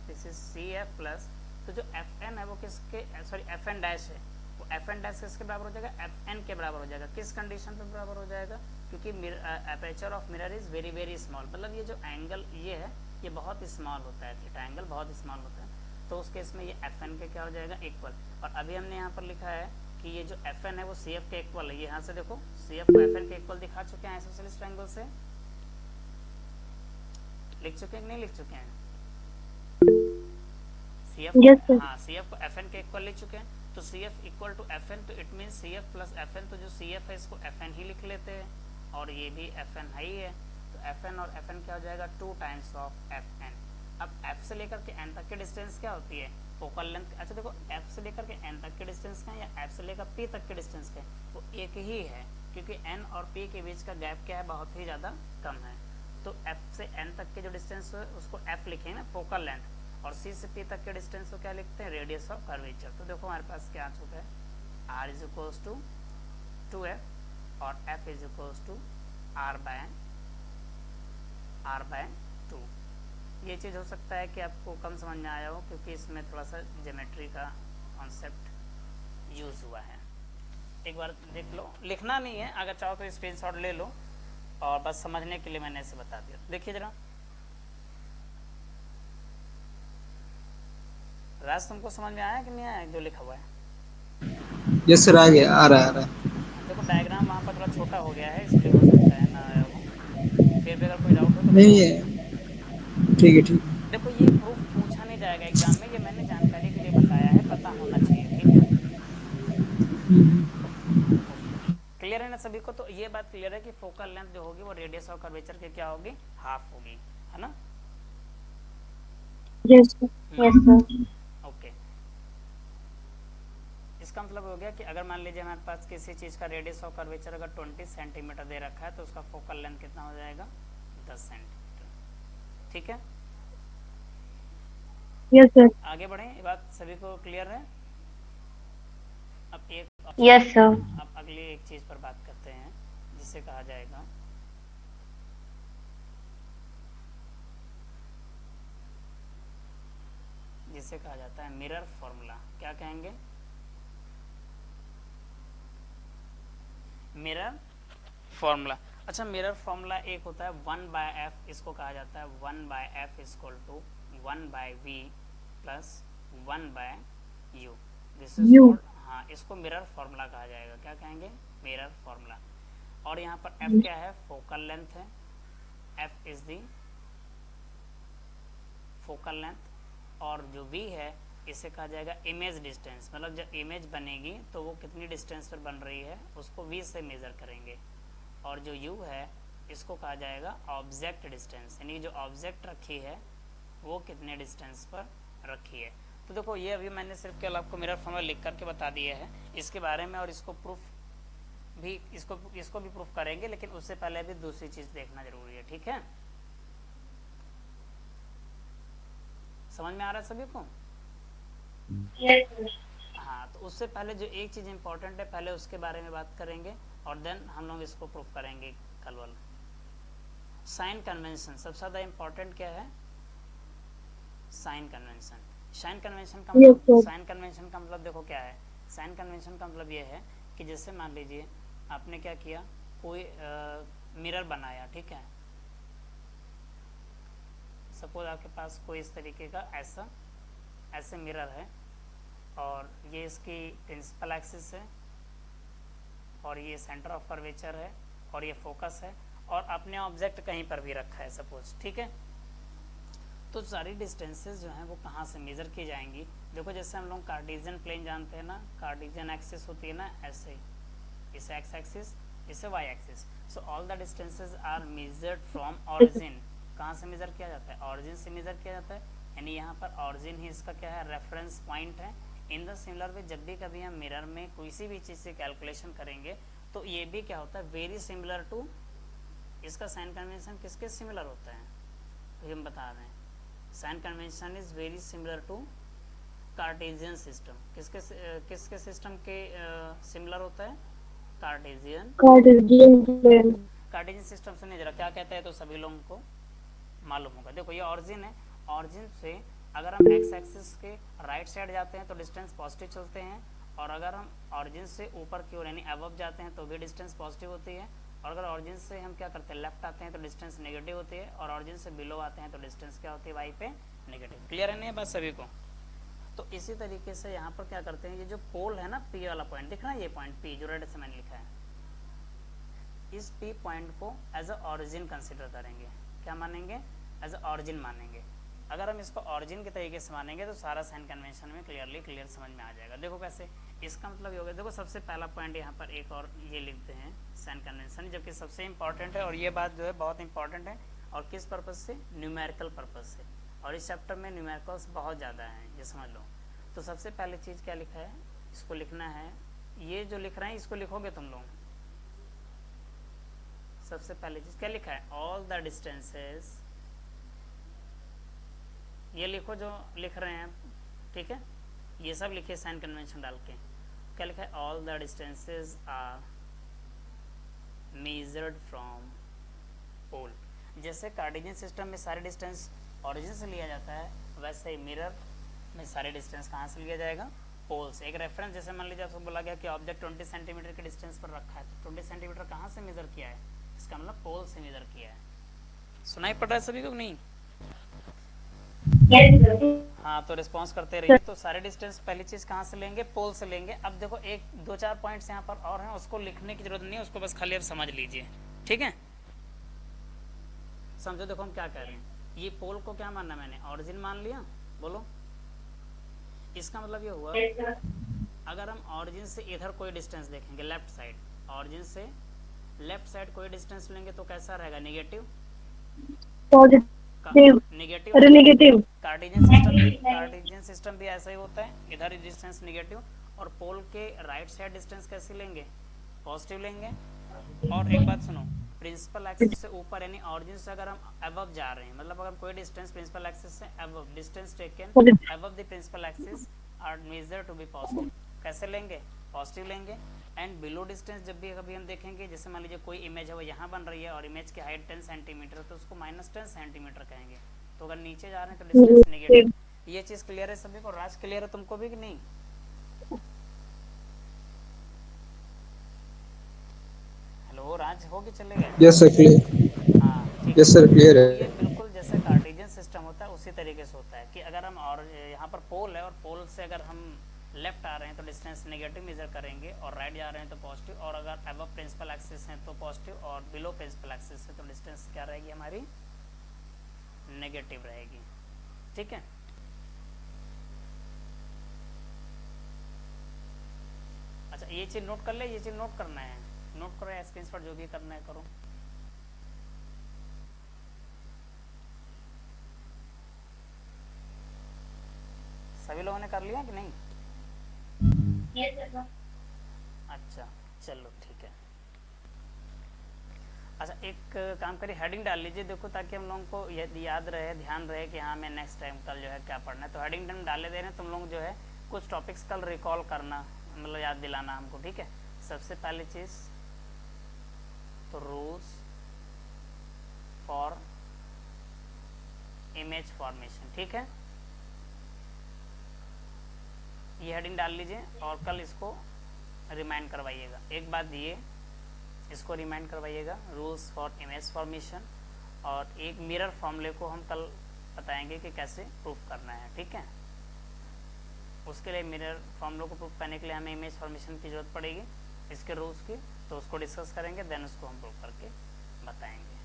this is C F plus, तो जो एफ एन है वो किसके, सॉरी एफ एन डैश है, वो एफ एन डैश किसके बराबर हो जाएगा, एफ एन के बराबर हो जाएगा। किस कंडीशन पे बराबर हो जाएगा, क्योंकि aperture of mirror is very very small, मतलब ये जो एंगल ये है ये बहुत स्मॉल होता है, थीटा एंगल बहुत स्मॉल होता है। तो उस केस में ये एफ एन के क्या हो जाएगा, इक्वल। और अभी हमने यहाँ पर लिखा है कि ये जो एफ एन है वो सी एफ के इक्वल है। यहाँ से देखो सी एफ को एफ एन के इक्वल दिखा चुके हैं आइसोसेलेस ट्रायंगल से, लिख चुके हैं कि नहीं लिख चुके हैं, सी एफ Yes, sir. हाँ सी एफ को एफ एन के इक्वल लिख चुके हैं। तो C F equal to F N, तो it mean C F plus F N, तो जो सी एफ है इसको एफ एन ही लिख लेते हैं और ये भी एफ एन ही है। तो एफ एन और एफ एन क्या हो जाएगा, 2 टाइम्स ऑफ एफ एन। अब एफ से लेकर के एन तक की डिस्टेंस क्या होती है, फोकल लेंथ। अच्छा देखो एफ से लेकर के एन तक की डिस्टेंस का या एफ से लेकर पी तक की डिस्टेंस का, वो एक ही है, क्योंकि एन और पी के बीच का गैप क्या है, बहुत ही ज़्यादा कम है। तो एफ से एन तक की जो डिस्टेंस है उसको एफ लिखेंगे ना, फोकल लेंथ, और सी से पी तक के डिस्टेंस को क्या लिखते हैं, रेडियस ऑफ कर्वेचर। तो देखो हमारे पास क्या आ चुका है, are is equals to 2f और f is equals to r by 2। ये चीज़ हो सकता है कि आपको कम समझ में आया हो, क्योंकि इसमें थोड़ा सा ज्योमेट्री का कॉन्सेप्ट यूज़ हुआ है। एक बार देख लो, लिखना नहीं है, अगर चाहो तो स्क्रीनशॉट ले लो, और बस समझने के लिए मैंने इसे बता दिया। देखिए जरा राज, तुमको समझ में आया कि नहीं आया जो लिखा हुआ है? यस सर, आ गया, आ रहा है। देखो डायग्राम वहाँ पर थोड़ा छोटा हो गया है, इसलिए हो सकता है ना आया हो। फिर भी अगर कोई डाउट हो तो नहीं बताओ। है, ठीक है ठीक है। देखो ये प्रूफ पूछा नहीं जाएगा एग्जाम में, ये मैंने जानकारी के लिए बताया है, पता होना चाहिए, ठीक है। ओके, क्लियर है ना सभी को? तो ये बात क्लियर है कि फोकल लेंथ जो होगी वो रेडियस ऑफ कर्वेचर के क्या होगी, हाफ होगी, है ना। Yes, sir. Yes sir. Okay, इसका मतलब हो गया कि अगर मान लीजिए हमारे पास किसी चीज़ का रेडियस ऑफ कर्वेचर अगर 20 सेंटीमीटर दे रखा है, तो उसका फोकल लेंथ कितना हो जाएगा, 10 सेंटीमीटर, ठीक है। Yes, sir. आगे बढ़े, ये बात सभी को क्लियर है। अब एक यस सर। अब अगली एक चीज़ पर बात करते हैं, जिसे कहा जाएगा जाता है मिरर फॉर्मूला। क्या कहेंगे, मिरर फॉर्मूला। अच्छा मिरर फॉर्मूला एक होता है 1/f, इसको कहा जाता है 1/f equal to 1/v plus 1/u। This is U. Called, हाँ इसको मिरर फॉर्मूला कहा जाएगा। क्या कहेंगे, मिरर फॉर्मूला। और यहाँ पर f क्या है, फोकल लेंथ है, f is the focal length, और जो v है इसे कहा जाएगा इमेज डिस्टेंस। मतलब जब इमेज बनेगी तो वो कितनी डिस्टेंस पर बन रही है उसको v से मेज़र करेंगे। और जो u है इसको कहा जाएगा ऑब्जेक्ट डिस्टेंस, यानी जो ऑब्जेक्ट रखी है वो कितने डिस्टेंस पर रखी है। तो देखो ये अभी मैंने सिर्फ केवल आपको मिरर फॉर्मूला लिख करके बता दिया है इसके बारे में, और इसको प्रूफ भी इसको भी प्रूफ करेंगे, लेकिन उससे पहले भी दूसरी चीज़ देखना जरूरी है, ठीक है। समझ में आ रहा है सभी को? हाँ, तो उससे पहले जो एक चीज़ इंपॉर्टेंट है पहले उसके बारे में बात करेंगे, और देन हम लोग इसको प्रूफ करेंगे कल वाला। साइन कन्वेंशन सबसे ज़्यादा इम्पोर्टेंट क्या है, साइन कन्वेंशन। साइन कन्वेंशन का मतलब, साइन कन्वेंशन का मतलब देखो क्या है, साइन कन्वेंशन का मतलब ये है कि जैसे मान लीजिए आपने क्या किया, कोई मिरर बनाया, ठीक है। सपोज आपके पास कोई इस तरीके का ऐसे मिरर है, और ये इसकी प्रिंसिपल एक्सिस है, और ये सेंटर ऑफ कर्वेचर है, और ये फोकस है, और आपने ऑब्जेक्ट कहीं पर भी रखा है सपोज, ठीक है। तो सारी डिस्टेंसेस जो हैं वो कहाँ से मेज़र की जाएंगी। देखो जैसे हम लोग कार्टेशियन प्लेन जानते हैं ना, कार्टेशियन एक्सिस होती है ना ऐसे, इस एक्स एक्सिस, इसे Y axis. So all the distances are measured from origin. कहाँ से मेजर किया जाता है? ऑरिजिन से मेजर किया जाता है, यानी यहाँ पर ऑरिजिन ही इसका क्या है? रेफरेंस पॉइंट है। इन द सिमिलर वे जब भी कभी हम मिरर में किसी भी चीज़ से कैलकुलेशन करेंगे तो ये भी क्या होता है? वेरी सिमिलर टू, इसका साइन कन्वेंशन किसके सिमिलर होता है? तो हम बता रहे हैं sign convention is very similar to Cartesian system. किसके सिस्टम के सिमिलर होता है? कार्टेशियन। कार्टेशियन सिस्टम से नहीं, जरा क्या कहते हैं तो सभी लोगों को मालूम होगा। देखो ये ऑरिजिन है, ऑरिजिन से अगर हम एक्स एक्सिस के राइट साइड जाते हैं तो डिस्टेंस पॉजिटिव चलते हैं, और अगर हम ऑरिजिन से ऊपर की ओर यानी अबव जाते हैं तो भी डिस्टेंस पॉजिटिव होती है, और अगर ऑरिजिन से हम क्या करते हैं? लेफ्ट आते हैं तो डिस्टेंस नेगेटिव होती है, और ऑरिजिन से बिलो आते हैं तो डिस्टेंस क्या होती है? वाई पे नेगेटिव। क्लियर है नहीं बात सभी को? तो इसी तरीके से यहाँ पर क्या करते हैं, ये जो पोल है ना, पी वाला पॉइंट दिख रहा है, ये पॉइंट पी जो रेड से मैंने लिखा है, इस पी पॉइंट को एज अ ऑरिजिन कंसिडर करेंगे। क्या मानेंगे? एज अ ऑरिजिन मानेंगे। अगर हम इसको ऑरिजिन के तरीके से मानेंगे तो सारा साइन कन्वेंशन में क्लियर समझ में आ जाएगा। देखो कैसे, इसका मतलब ये होगा, देखो सबसे पहला पॉइंट यहाँ पर एक और ये लिखते हैं साइन कन्वेंशन, जबकि सबसे इंपॉर्टेंट है, और ये बात जो है बहुत इंपॉर्टेंट है, और किस पर्पज़ से? न्यूमेरिकल पर्पज़ से। और इस चैप्टर में न्यूमेरिकल्स बहुत ज़्यादा हैं, ये समझ लो। तो सबसे पहले चीज़ क्या लिखा है, इसको लिखना है, ये जो लिख रहे हैं इसको लिखोगे तुम लोग। सबसे पहले चीज़ क्या लिखा है? ऑल द डिस्टेंसेस, ये लिखो जो लिख रहे हैं, ठीक है, ये सब लिखे साइन कन्वेंशन डाल के। क्या लिखा है? All the distances are measured from pole. जैसे कार्टेशियन सिस्टम में सारे डिस्टेंस ऑरिजिन से लिया जाता है, वैसे ही मिरर में सारे डिस्टेंस कहाँ से लिया जाएगा? पोल से। एक रेफरेंस, जैसे मान लीजिए आपको बोला गया कि ऑब्जेक्ट 20 सेंटीमीटर के डिस्टेंस पर रखा है, तो 20 सेंटीमीटर कहाँ से मेजर किया है? इसका मतलब पोल से मेजर किया है। सुनाई पड़ रहा है सभी को नहीं? हाँ, तो रिस्पॉन्स करते रहिए। तो सारे डिस्टेंस पहली चीज कहाँ से लेंगे? पोल से लेंगे। अब देखो एक दो चार पॉइंट्स यहाँ पर और हैं, उसको लिखने की जरूरत नहीं है, उसको बस खाली अब समझ लीजिए, ठीक है? समझो, देखो हम क्या कह रहे हैं, ये पोल को क्या मानना मैंने? ऑरिजिन मान लिया। बोलो, इसका मतलब ये हुआ, अगर हम ऑरिजिन से इधर कोई डिस्टेंस देखेंगे, लेफ्ट साइड, ऑरिजिन से लेफ्ट साइड कोई डिस्टेंस लेंगे तो कैसा रहेगा? नेगेटिव। नेगेटिव। कार्टेशियन सिस्टम भी ऐसा ही होता है, इधर डिस्टेंस नेगेटिव, और पोल के राइट साइड डिस्टेंस कैसे लेंगे? पॉजिटिव लेंगे। और एक बात सुनो, प्रिंसिपल एक्सिस से ऊपर यानी ऑरिजिन से अगर हम अबव जा रहे हैं, मतलब अगर कोई डिस्टेंस प्रिंसिपल एक्सिस से above, distance taken above the principal axis are measure to be positive. कैसे लेंगे? पॉजिटिव लेंगे। एंड बिलो डिस्टेंस जब भी कभी हम देखेंगे, जैसे मान लीजिए कोई इमेज है वो यहाँ बन रही है और इमेज की हाइट 10 सेंटीमीटर, तो उसको -10 सेंटीमीटर कहेंगे। तो अगर नीचे जा रहे हैं तो डिस्टेंस नेगेटिव। ये चीज़ क्लियर है सभी को? राज क्लियर है तुमको भी कि नहीं? हेलो राज, हो कि चले गए? Yes sir clear. हाँ ठीक यस सर क्लियर है। है। ये बिल्कुल जैसे कार्टेशियन सिस्टम होता है उसी तरीके से होता है कि अगर हम, और यहाँ पर पोल है, और पोल से अगर हम लेफ्ट आ रहे हैं तो डिस्टेंस नेगेटिव मेजर करेंगे, और राइट जा रहे हैं तो पॉजिटिव, और अगर अबव प्रिंसिपल एक्सिस है तो पॉजिटिव, और बिलो प्रिंसिपल एक्सिस है तो डिस्टेंस क्या रहेगी हमारी? नेगेटिव रहेगी, ठीक है? अच्छा, ये चीज़ नोट कर ले, ये चीज़ नोट करना है, नोट करो या स्क्रीनशॉट जो भी करना है करो। सभी लोगों ने कर लिया कि नहीं? अच्छा चलो ठीक है। अच्छा, एक काम करिए, हेडिंग डाल लीजिए, देखो, ताकि हम लोगों को याद रहे, ध्यान रहे कि हाँ मैं नेक्स्ट टाइम कल जो है क्या पढ़ना है। तो हेडिंग डाले दे रहे हैं, तुम लोग जो है कुछ टॉपिक्स कल रिकॉल करना, मतलब याद दिलाना हमको, ठीक है? सबसे पहली चीज़ तो रूल्स फॉर इमेज फॉर्मेशन, ठीक है? ये हेडिंग डाल लीजिए और कल इसको रिमाइंड करवाइएगा। एक बात ये, इसको रिमाइंड करवाइएगा, रूल्स फॉर इमेज फॉर्मेशन, और एक मिरर फॉर्मूले को हम कल बताएंगे कि कैसे प्रूफ करना है, ठीक है? उसके लिए मिरर फॉर्मूले को प्रूफ करने के लिए हमें इमेज फॉर्मेशन की ज़रूरत पड़ेगी, इसके रूल्स की, तो उसको डिस्कस करेंगे, देन उसको हम प्रूफ करके बताएंगे,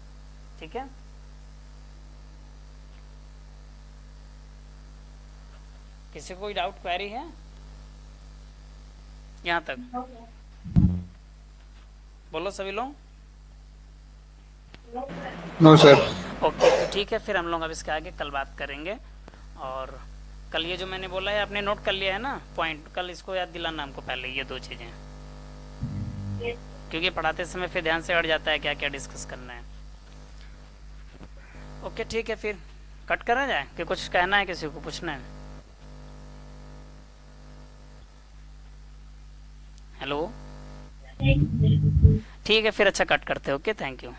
ठीक है? किसी को कोई डाउट, क्वेरी है यहाँ तक? बोलो सभी लोग। No sir. ओके, तो ठीक है, फिर हम लोग अब इसके आगे कल बात करेंगे। और कल ये जो मैंने बोला है आपने नोट कर लिया है ना पॉइंट, कल इसको याद दिलाना हमको पहले ये 2 चीज़ें, क्योंकि पढ़ाते समय फिर ध्यान से हट जाता है क्या क्या डिस्कस करना है। ओके ठीक है, फिर कट करा जाए कि कुछ कहना है, किसी को पूछना है? हेलो, ठीक है फिर, अच्छा कट करते हैं। ओके, थैंक यू,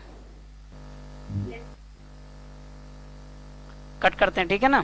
कट करते हैं, ठीक है ना।